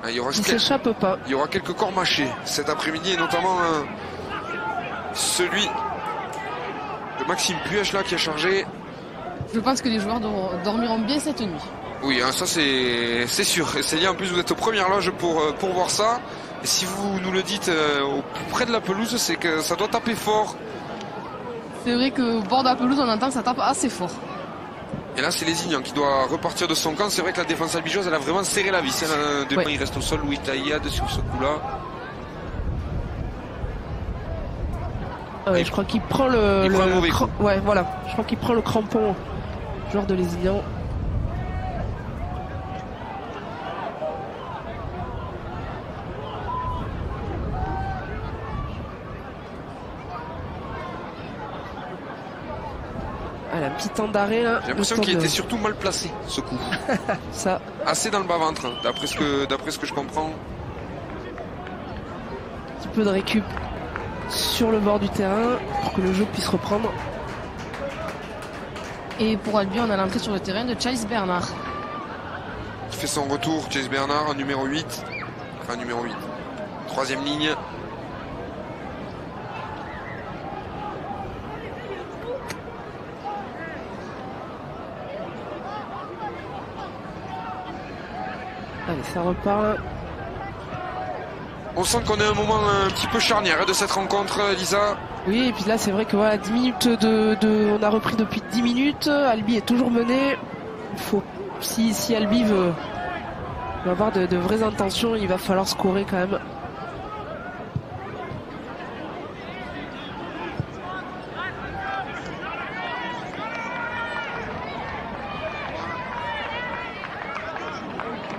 qui ne s'échappent pas. Il y aura quelques corps mâchés cet après-midi, et notamment celui de Maxime Puech là qui a chargé. Je pense que les joueurs dormiront bien cette nuit. Oui, hein, ça c'est sûr. Et c'est lié, en plus vous êtes aux premières loges pour voir ça. Et si vous nous le dites au plus près de la pelouse, c'est que ça doit taper fort. C'est vrai qu'au bord de la pelouse, on entend que ça tape assez fort. Et là, c'est Lézignan qui doit repartir de son camp. C'est vrai que la défense albigeoise, elle a vraiment serré la vis. Il reste au sol, Louis Taillade sur ce coup-là. Je crois qu'il prend ouais, voilà. Je crois qu'il prend le crampon, joueur de Lézignan. Un petit temps d'arrêt là. J'ai l'impression qu'il était surtout mal placé ce coup. Ça. Assez dans le bas-ventre, d'après ce que je comprends. Un petit peu de récup sur le bord du terrain pour que le jeu puisse reprendre. Et pour Albi, on a l'entrée sur le terrain de Chase Bernard. Qui fait son retour, Chase Bernard, numéro 8. Enfin numéro 8. Troisième ligne. Allez, ça repart. On sent qu'on est à un moment un petit peu charnière de cette rencontre, Lisa. Oui, et puis là, c'est vrai que voilà, 10 minutes on a repris depuis 10 minutes. Albi est toujours mené. Si Albi veut avoir de vraies intentions, il va falloir scorer quand même.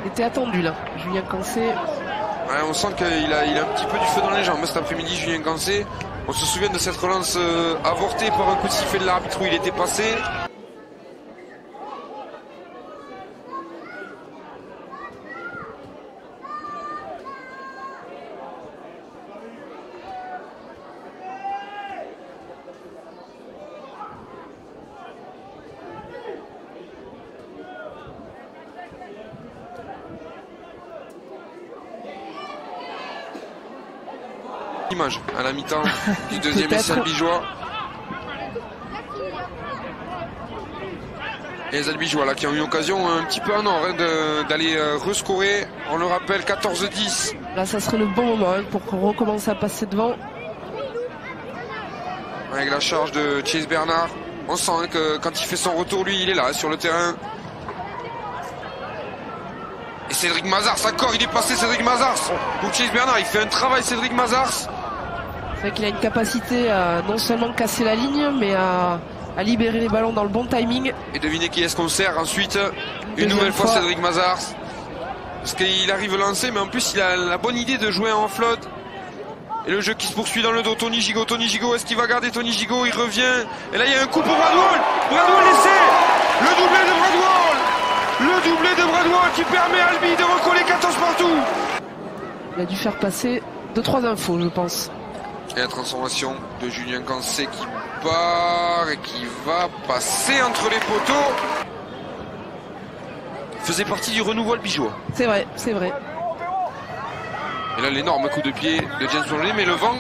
Était attendu là, Julien Cancé. Ouais, on sent qu'il a un petit peu du feu dans les jambes cet après-midi, Julien Cancé. On se souvient de cette relance avortée par un coup de sifflet de l'arbitre où il était passé. Image à la mi-temps du deuxième essai albigeois. Et les albigeois là qui ont eu une occasion un petit peu en or d'aller rescorer. On le rappelle, 14-10. Là ça serait le bon moment pour qu'on recommence à passer devant. Avec la charge de Chase Bernard. On sent que quand il fait son retour, lui il est là sur le terrain. Et Cédric Mazars, encore il est passé Cédric Mazars. Pour Chase Bernard, il fait un travail Cédric Mazars. C'est vrai qu'il a une capacité à non seulement casser la ligne, mais à libérer les ballons dans le bon timing. Et devinez qui est-ce qu'on sert ensuite. Une nouvelle fois Cédric Mazars. Parce qu'il arrive lancé, mais en plus il a la bonne idée de jouer en flotte. Et le jeu qui se poursuit dans le dos. Tony Gigot, est-ce qu'il va garder Tony Gigot? Il revient. Et là il y a un coup pour Bradwell. Bradwell l'essai. Le doublé de Bradwell. Le doublé de Bradwell qui permet à Albi de recoller 14 partout. Il a dû faire passer 2-3 infos, je pense. Et la transformation de Julien Cancé qui part et qui va passer entre les poteaux. Faisait partie du renouveau albigeois. C'est vrai, c'est vrai. Et là l'énorme coup de pied de James Plongelet, mais le vent,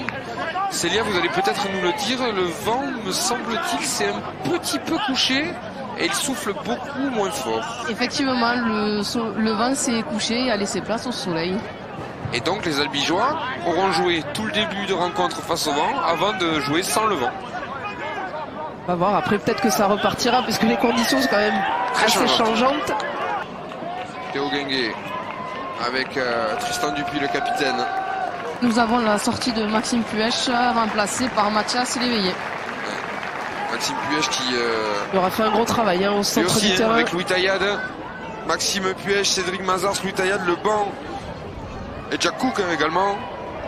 Célia, vous allez peut-être nous le dire, le vent, me semble-t-il, c'est un petit peu couché et il souffle beaucoup moins fort. Effectivement, le vent s'est couché et a laissé place au soleil. Et donc les albigeois auront joué tout le début de rencontre face au vent avant de jouer sans le vent. On va voir, après peut-être que ça repartira puisque les conditions sont quand même assez changeantes. Théo Guinguet avec Tristan Dupuis le capitaine. Nous avons la sortie de Maxime Puech remplacé par Mathias Léveillé. Maxime Puech qui il aura fait un gros travail au centre aussi, du terrain. Avec Louis Taillade, Maxime Puech, Cédric Mazars, Louis Taillade, le banc. Et Jack Cook également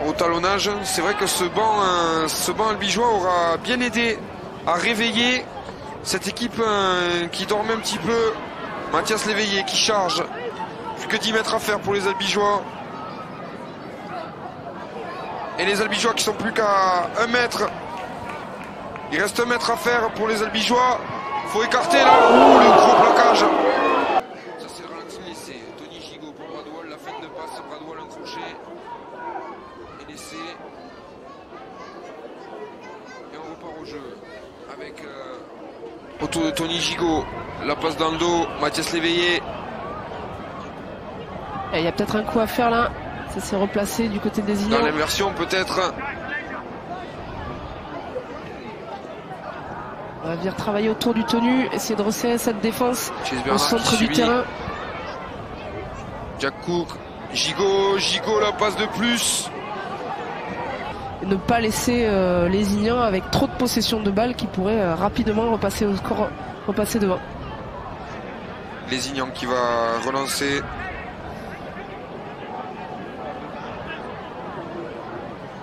au talonnage. C'est vrai que ce banc albigeois aura bien aidé à réveiller cette équipe qui dormait un petit peu. Mathias Léveillé qui charge. Plus que 10 mètres à faire pour les albigeois. Et les albigeois qui sont plus qu'à 1 mètre. Il reste 1 mètre à faire pour les albigeois. Faut écarter là. Oh, le gros blocage. Ça c'est le ralenti laissé. Tony Gigot pour Bradwell. La fin de passe. Bradwell un crochet. Et l'essai. Et on repart au jeu. Avec autour de Tony Gigot. La passe dans le dos. Mathias Léveillé. Il y a peut-être un coup à faire là. Ça s'est replacé du côté des Ignans. Dans l'inversion peut-être. On va venir travailler autour du tenu, essayer de resserrer cette défense au centre du terrain. Jack Cook, Gigot, la passe de plus. Et ne pas laisser les Ignans avec trop de possession de balles qui pourraient rapidement repasser au score, repasser devant. Les Ignans qui va relancer.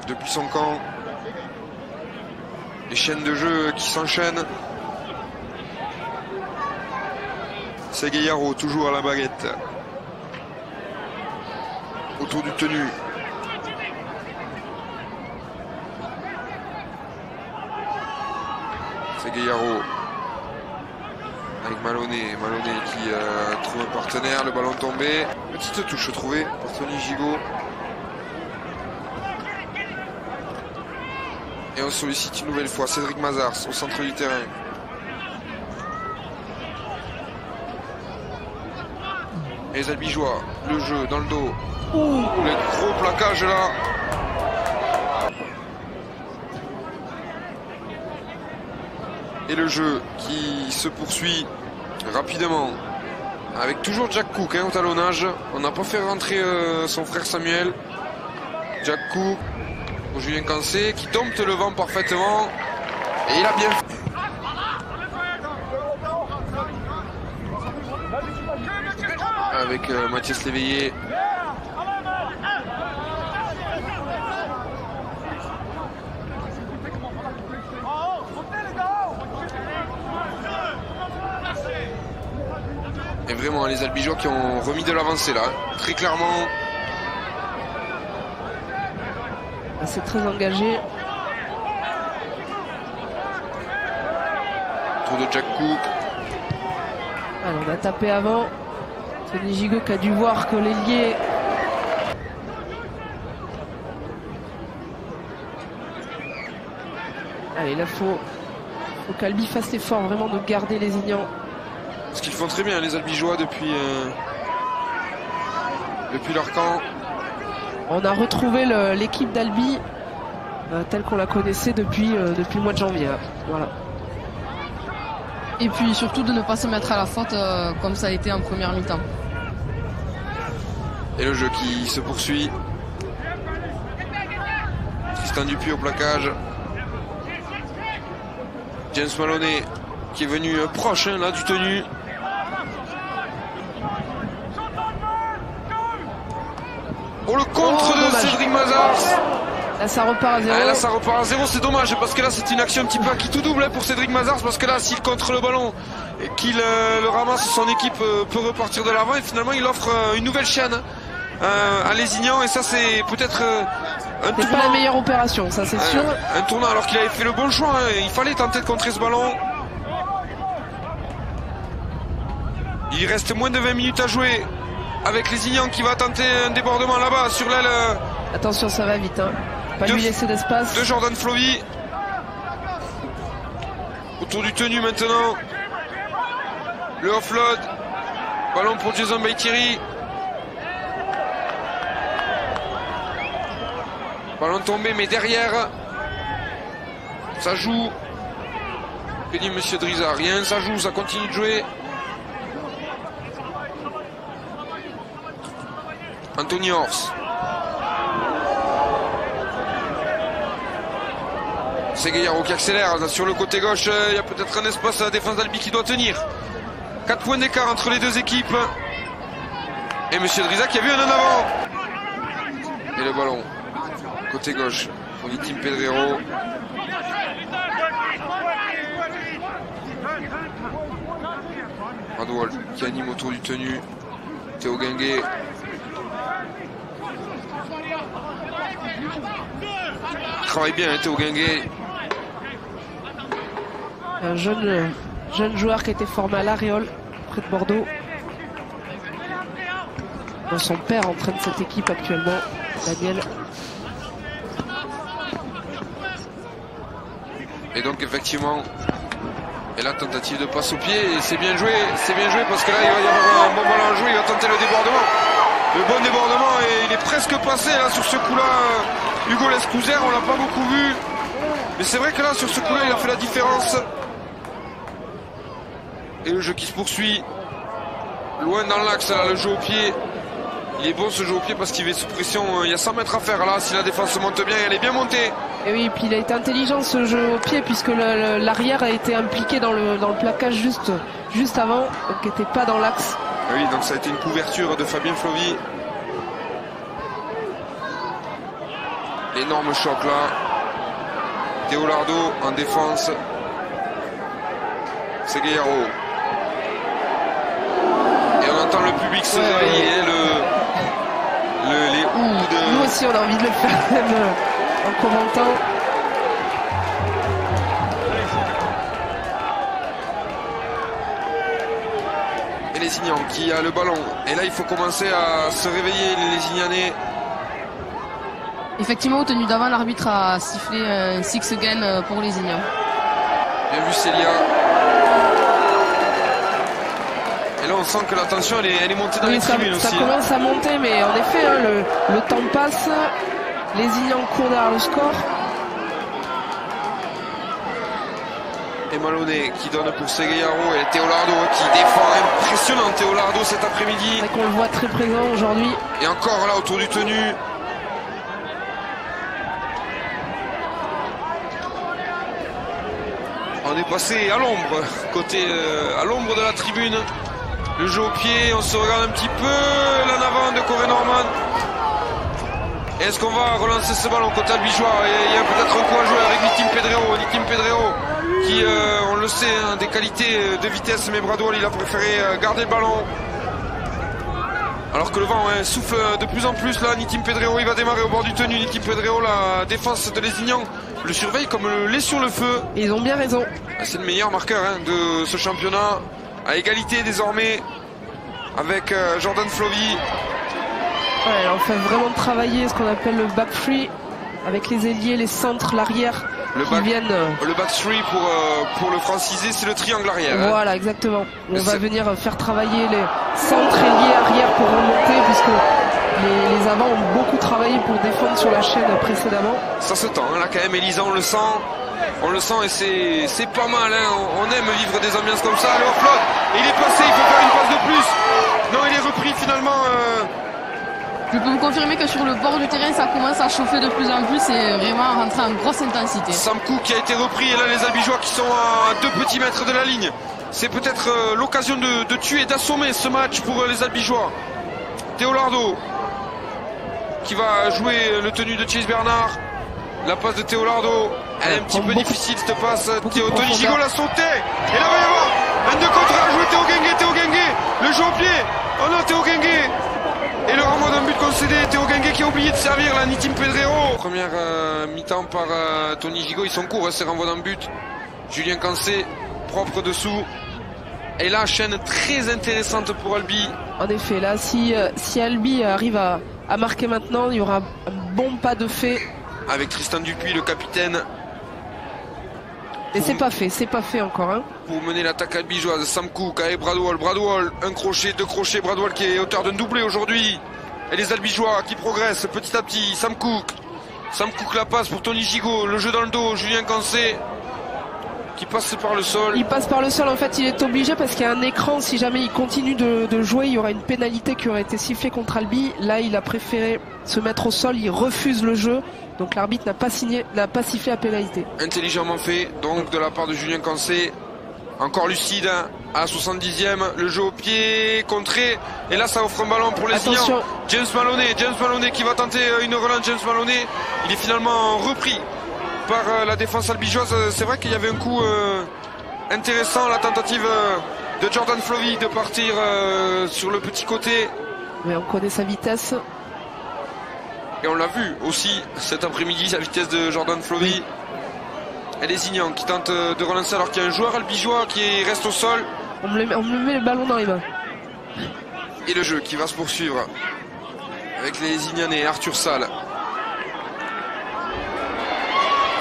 Depuis son camp. Les chaînes de jeu qui s'enchaînent. C'est Gaillaro toujours à la baguette. Autour du tenu. C'est Gaillaro. Avec Maloney. Maloney qui trouve un partenaire. Le ballon tombé. Petite touche trouvée par Tony Gigot. Et on sollicite une nouvelle fois Cédric Mazars au centre du terrain. Et les albigeois, le jeu dans le dos. Le gros plaquage là. Et le jeu qui se poursuit rapidement. Avec toujours Jack Cook au talonnage. On n'a pas fait rentrer son frère Samuel. Jack Cook. Julien Cancé qui dompte le vent parfaitement et il a bien fait. Avec Mathias Léveillé. Et vraiment les albigeois qui ont remis de l'avancée là, très clairement. C'est très engagé. Tour de Jack Cook. Alors on a tapé avant. Tony Gigot qui a dû voir que l'ailier Allez, là, faut qu'Albi fasse l'effort vraiment de garder les Lézignan. Ce qu'ils font très bien, les Albigeois, depuis leur camp. On a retrouvé l'équipe d'Albi telle qu'on la connaissait depuis le mois de janvier. Voilà. Et puis surtout de ne pas se mettre à la faute comme ça a été en première mi-temps. Et le jeu qui se poursuit. Tristan Dupuis au plaquage. James Maloney qui est venu proche là du tenu. Oh, le contre de dommage. Cédric Mazars. Là ça repart à 0. Là ça repart à 0, c'est dommage parce que là c'est une action un petit peu à qui tout double pour Cédric Mazars, parce que là s'il contre le ballon et qu'il le ramasse, son équipe peut repartir de l'avant et finalement il offre une nouvelle chaîne à Lézignan, et ça c'est peut-être un tournant. C'est pas la meilleure opération, ça c'est sûr. Un tournant alors qu'il avait fait le bon choix, hein. Il fallait tenter de contrer ce ballon. Il reste moins de 20 minutes à jouer avec Lézignan qui va tenter un débordement là-bas sur l'aile. Attention, ça va vite, hein. Pas lui laisser d'espace. De Jordan Flovy. Autour du tenu maintenant. Le offload. Ballon pour Jason Baïtiri. Ballon tombé mais derrière. Ça joue. Que dit Monsieur Driza? Rien, ça joue, ça continue de jouer. Anthony Horst. Segueyaro qui accélère sur le côté gauche. Il y a peut-être un espace à la défense d'Albi qui doit tenir. 4 points d'écart entre les deux équipes. Et Monsieur Driza qui a vu un en avant. Et le ballon côté gauche pour Nitim Pedrero. Radwall qui anime autour du tenu. Théo Guinguet. Travaille bien, hein, Théo Guinguet. Un jeune joueur qui a été formé à l'Aréole, près de Bordeaux. Dont son père entraîne cette équipe actuellement, Daniel. Et donc effectivement, et la tentative de passe au pied, c'est bien joué parce que là il va y avoir un bon ballon à jouer, il va tenter le débordement. Le bon débordement, et il est presque passé là sur ce coup-là. Hugo Lescouser, on l'a pas beaucoup vu. Mais c'est vrai que là sur ce coup-là il a fait la différence. Et le jeu qui se poursuit. Loin dans l'axe là, le jeu au pied. Il est bon ce jeu au pied parce qu'il est sous pression. Il y a 100 mètres à faire là. Si la défense monte bien, elle est bien montée. Et oui, puis il a été intelligent ce jeu au pied, puisque l'arrière a été impliqué dans le plaquage juste avant, donc n'était pas dans l'axe. Oui, donc ça a été une couverture de Fabien Flovy. Énorme choc là. Théo Lardo en défense. Segueyaro. Et on entend le public se réveiller, les ouds de... Nous aussi on a envie de le faire même en commentant. Et Lézignan qui a le ballon. Et là il faut commencer à se réveiller, les Lézignanais. Effectivement, au tenu d'avant, l'arbitre a sifflé un six again pour Lézignan. Bien vu Célia. Et là on sent que la tension elle est montée dans les tribunes aussi. Ça commence à monter, mais en effet hein, le temps passe. Lézignan court derrière le score. Et Maloney qui donne pour Segueyaro, et Théo Lardo qui défend, impressionnant Théo Lardo cet après-midi. C'est qu'on le voit très présent aujourd'hui. Et encore là autour du tenu. On est passé à l'ombre, à l'ombre de la tribune. Le jeu au pied, on se regarde un petit peu l'en avant de Corey Norman. Est-ce qu'on va relancer ce ballon côté albigeois? Il y a peut-être un coup à jouer avec Nitim Pedrero qui, on le sait, a des qualités de vitesse, mais Bradwell il a préféré garder le ballon. Alors que le vent souffle de plus en plus là. Nitim Pedrero il va démarrer au bord du tenu. Nitim Pedrero, la défense de Lézignan le surveille comme le lait sur le feu. Et ils ont bien raison. C'est le meilleur marqueur de ce championnat, à égalité désormais avec Jordan Flovy. Ouais, on fait vraiment travailler ce qu'on appelle le back free avec les ailiers, les centres, l'arrière Le back three pour le franciser, c'est le triangle arrière. Voilà, exactement. On va venir faire travailler les centres ailiers arrière pour remonter, puisque les avants ont beaucoup travaillé pour défendre sur la chaîne précédemment. Ça se tend, là quand même, Elisa, on le sent et c'est pas mal, hein. On aime vivre des ambiances comme ça. Le offload, et il est passé, il faut faire une passe de plus. Non, il est repris finalement. Je peux vous confirmer que sur le bord du terrain, ça commence à chauffer de plus en plus et vraiment rentrer en grosse intensité. Sam Cook qui a été repris, et là les Albigeois qui sont à 2 petits mètres de la ligne. C'est peut-être l'occasion de tuer, d'assommer ce match pour les Albigeois. Teolardo qui va jouer le tenu de Chase Bernard. La passe de Teolardo, elle est un petit peu difficile cette passe. Tony Gigot l'a sauté. Et là va y avoir un 2 contre 1 à jouer. Théo Guinguet, le jeu au pied. Oh non, Théo Guinguet. Et le renvoi d'un but concédé. Théo Guinguet qui a oublié de servir la Nitim Pedrero. Première mi-temps par Tony Gigot, ils sont courts, ces renvois d'un but. Julien Cancé, propre dessous. Et là, chaîne très intéressante pour Albi. En effet, là, si Albi arrive à marquer maintenant, il y aura un bon pas de fait. Avec Tristan Dupuis, le capitaine. Et c'est pas fait encore. Hein. Pour mener l'attaque albigeoise, Sam Cook avec Bradwell, un crochet, 2 crochets, Bradwell qui est auteur d'un doublé aujourd'hui. Et les Albigeois qui progressent petit à petit, Sam Cook la passe pour Tony Gigot, le jeu dans le dos, Julien Cancé qui passe par le sol. Il passe par le sol, en fait il est obligé parce qu'il y a un écran, si jamais il continue de jouer, il y aura une pénalité qui aurait été sifflée contre Albi. Là il a préféré se mettre au sol, il refuse le jeu. Donc l'arbitre n'a pas sifflé la pénalité. Intelligemment fait, donc de la part de Julien Cancé. Encore lucide, à 70e, le jeu au pied, contré. Et là ça offre un ballon pour les Signants. James Maloney qui va tenter une relance. James Maloney, il est finalement repris par la défense albigeoise. C'est vrai qu'il y avait un coup intéressant, la tentative de Jordan Flovy de partir sur le petit côté. Mais on connaît sa vitesse. Et on l'a vu aussi cet après-midi, la vitesse de Jordan Flovy. Oui. Et les Signants qui tentent de relancer alors qu'il y a un joueur albigeois qui reste au sol. On me met le ballon dans les mains. Et le jeu qui va se poursuivre avec les Ignanais, Arthur Salle.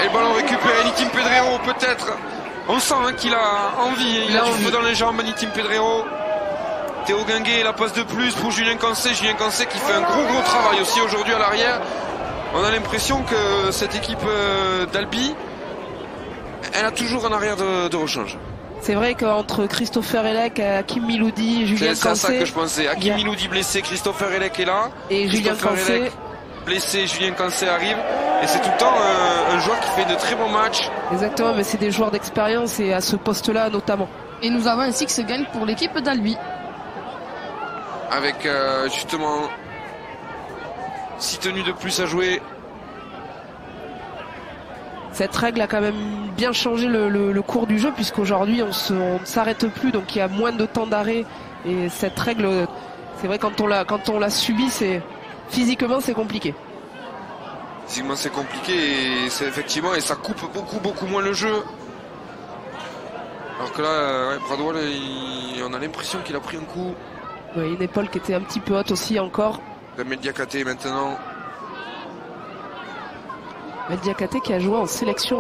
Et le ballon récupéré, Nitim Pedrero peut-être. On sent qu'il a envie, il a du feu dans les jambes, Nitim Pedrero. Théo Guinguet, la passe de plus pour Julien Cancé qui fait un gros travail aussi aujourd'hui à l'arrière. On a l'impression que cette équipe d'Albi, elle a toujours un arrière de rechange. C'est vrai qu'entre Christopher Elek, Hakim Miloudi, Julien Cancé... C'est à ça que je pensais. Hakim Miloudi blessé, Christopher Elek est là. Et Julien Cancé blessé, Julien Cancé arrive. Et c'est tout le temps un joueur qui fait de très bons matchs. Exactement, mais c'est des joueurs d'expérience et à ce poste-là notamment. Et nous avons un 6 gain pour l'équipe d'Albi. Avec justement 6 tenues de plus à jouer. Cette règle a quand même bien changé le cours du jeu, puisqu'aujourd'hui on ne s'arrête plus, donc il y a moins de temps d'arrêt. Et cette règle, c'est vrai, quand on l'a subie, physiquement c'est compliqué. Physiquement c'est compliqué et c'est effectivement, et ça coupe beaucoup moins le jeu. Alors que là, Bradwell, on a l'impression qu'il a pris un coup. Oui, une épaule qui était un petit peu haute aussi encore. Damel Diakhaté maintenant. Diakhaté qui a joué en sélection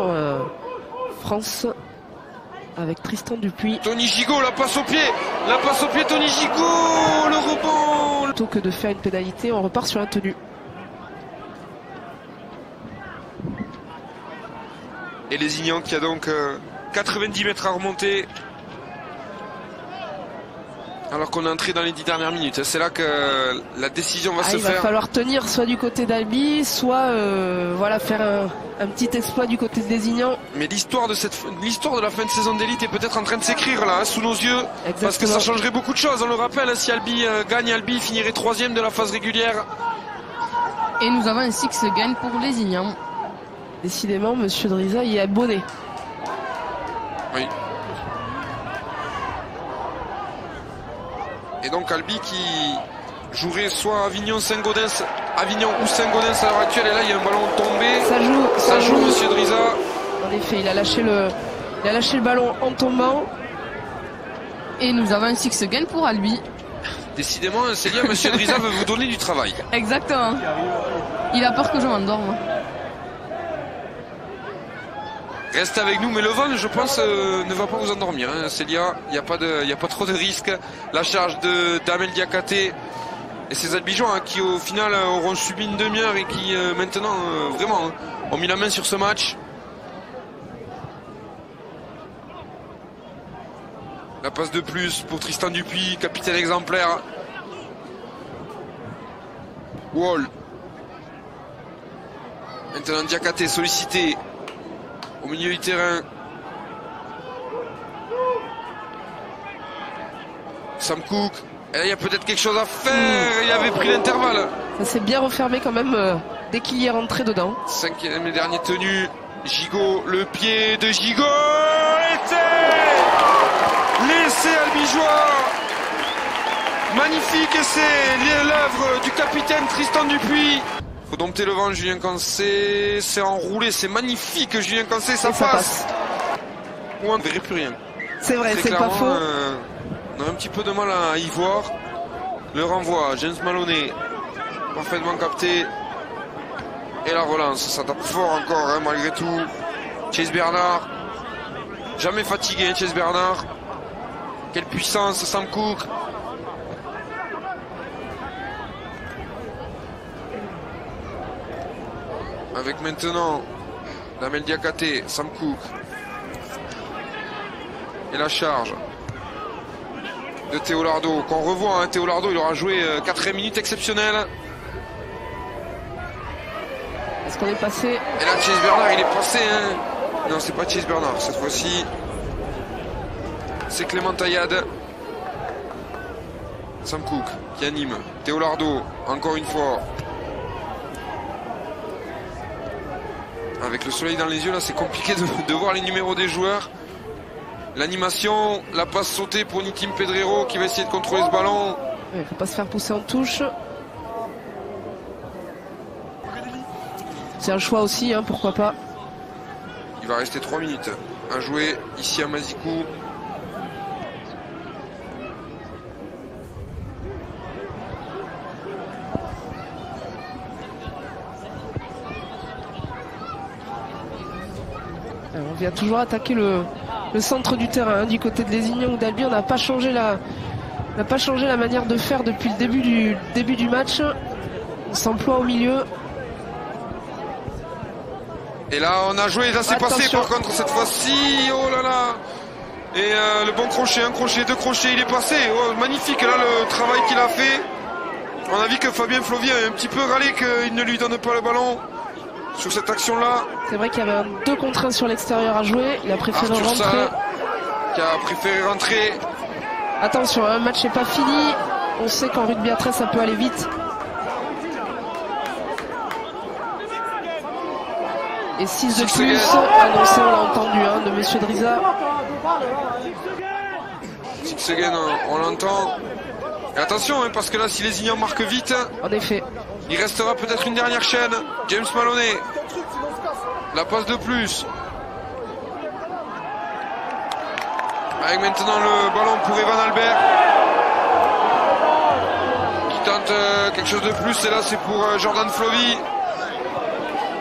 France avec Tristan Dupuis. Tony Gigot, la passe au pied, Tony Gigot, le rebond. Plutôt que de faire une pénalité, on repart sur un tenu. Et les Ignans qui a donc 90 mètres à remonter. Alors qu'on est entré dans les 10 dernières minutes. C'est là que la décision va se faire. Il va falloir tenir soit du côté d'Albi, soit voilà, faire un petit exploit du côté des Ignans. Mais l'histoire de la fin de saison d'élite est peut-être en train de s'écrire là, sous nos yeux. Exactement. Parce que ça changerait beaucoup de choses. On le rappelle, si Albi gagne, Albi finirait 3e de la phase régulière. Et nous avons un 6 gain pour les Ignans. Décidément, monsieur Driza y est abonné. Oui. Et donc Albi qui jouerait soit Avignon ou Saint-Gaudens à l'heure actuelle. Et là il y a un ballon tombé. Ça joue monsieur Driza. En effet, il a lâché le ballon en tombant. Et nous avons un 6 gain pour Albi. Décidément, Célia, monsieur Driza veut vous donner du travail. Exactement. Il a peur que je m'endorme. Restez avec nous, mais le vent, je pense, ne va pas vous endormir. Hein. Célia, il n'y a pas trop de risques. La charge d'Amel Diakhaté et ses albigeois hein, qui au final auront subi une demi-heure et qui maintenant vraiment ont mis la main sur ce match. La passe de plus pour Tristan Dupuis, capitaine exemplaire. Wall. Maintenant Diakhaté sollicité au milieu du terrain. Sam Cook. Et là, il y a peut-être quelque chose à faire. Il avait pris l'intervalle. Ça s'est bien refermé quand même dès qu'il y est rentré dedans. 5e et dernier tenu. Gigot, le pied de Gigot. L'essai albigeois. Magnifique essai. L'œuvre du capitaine Tristan Dupuis. Faut dompter le vent, Julien Cancé. C'est enroulé, c'est magnifique, Julien Cancé, ça passe. Ou on ne verrait plus rien. C'est vrai, c'est pas faux. On a un petit peu de mal à y voir. Le renvoi, James Maloney, parfaitement capté. Et la relance, ça tape fort encore, hein, malgré tout. Chase Bernard, jamais fatigué, Chase Bernard. Quelle puissance, Sam Cook. Avec maintenant Amel Diakhaté, Sam Cook. Et la charge de Théo Lardo, qu'on revoit. Hein, Théo Lardo, il aura joué 4 minutes exceptionnelles. Est-ce qu'on est passé? Et là, Chase Bernard, il est passé. Hein. Non, c'est pas Chase Bernard. Cette fois-ci, c'est Clément Taillade. Sam Cook qui anime. Théo Lardo, encore une fois. Avec le soleil dans les yeux, là, c'est compliqué de voir les numéros des joueurs. L'animation, la passe sautée pour Nitim Pedrero qui va essayer de contrôler ce ballon. Il ne faut pas se faire pousser en touche. C'est un choix aussi, hein, pourquoi pas. Il va rester 3 minutes à jouer ici à Mazikou. Alors, on vient toujours attaquer le centre du terrain hein, du côté de Lézignan ou d'Albi. On n'a pas changé la manière de faire depuis le début du match. On s'emploie au milieu. Et là on a joué, ça s'est passé par contre cette fois-ci. Oh là là. Et le bon crochet, un crochet, deux crochets, il est passé. Oh, magnifique là le travail qu'il a fait. On a vu que Fabien Flovien a un petit peu râlé qu'il ne lui donne pas le ballon sur cette action là. C'est vrai qu'il y avait 2 contre 1 sur l'extérieur à jouer. Il a préféré rentrer. Qui a préféré rentrer. Attention, le match n'est pas fini. On sait qu'en rugby à 13 ça peut aller vite. Et 6 de plus annoncé, on l'a entendu, hein, de Monsieur Driza. Six again, on l'entend. Et attention, hein, parce que là, si les Lézignan marquent vite, en effet, il restera peut-être une dernière chaîne. James Maloney. La passe de plus. Avec maintenant le ballon pour Evan Albert. Qui tente quelque chose de plus. Et là, c'est pour Jordan Flovy.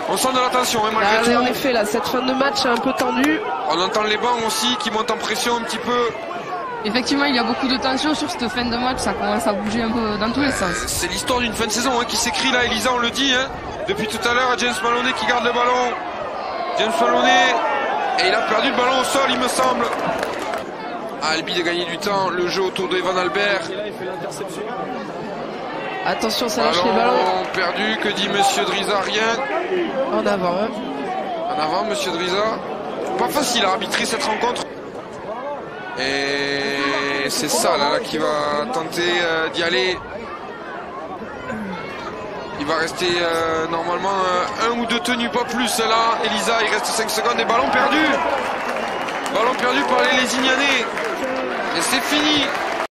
On sent de la tension, hein, malgré tout. En effet, là, cette fin de match est un peu tendue. On entend les bancs aussi qui montent en pression un petit peu. Effectivement, il y a beaucoup de tension sur cette fin de match. Ça commence à bouger un peu dans tous les sens. C'est l'histoire d'une fin de saison hein, qui s'écrit là. Elisa, on le dit. Hein, depuis tout à l'heure, James Maloney qui garde le ballon. James Maloney. Et il a perdu le ballon au sol, il me semble. Albi de gagner du temps. Le jeu autour de Evan Albert. Attention, ça lâche les ballons. Perdu, que dit Monsieur Driza? Rien. En avant. Hein. En avant, Monsieur Driza. Pas facile à arbitrer cette rencontre. Et c'est ça là qui va tenter d'y aller. Il va rester normalement 1 ou 2 tenues, pas plus là. Elisa, il reste 5 secondes et ballon perdu. Ballon perdu par les Lézignanais. Et c'est fini.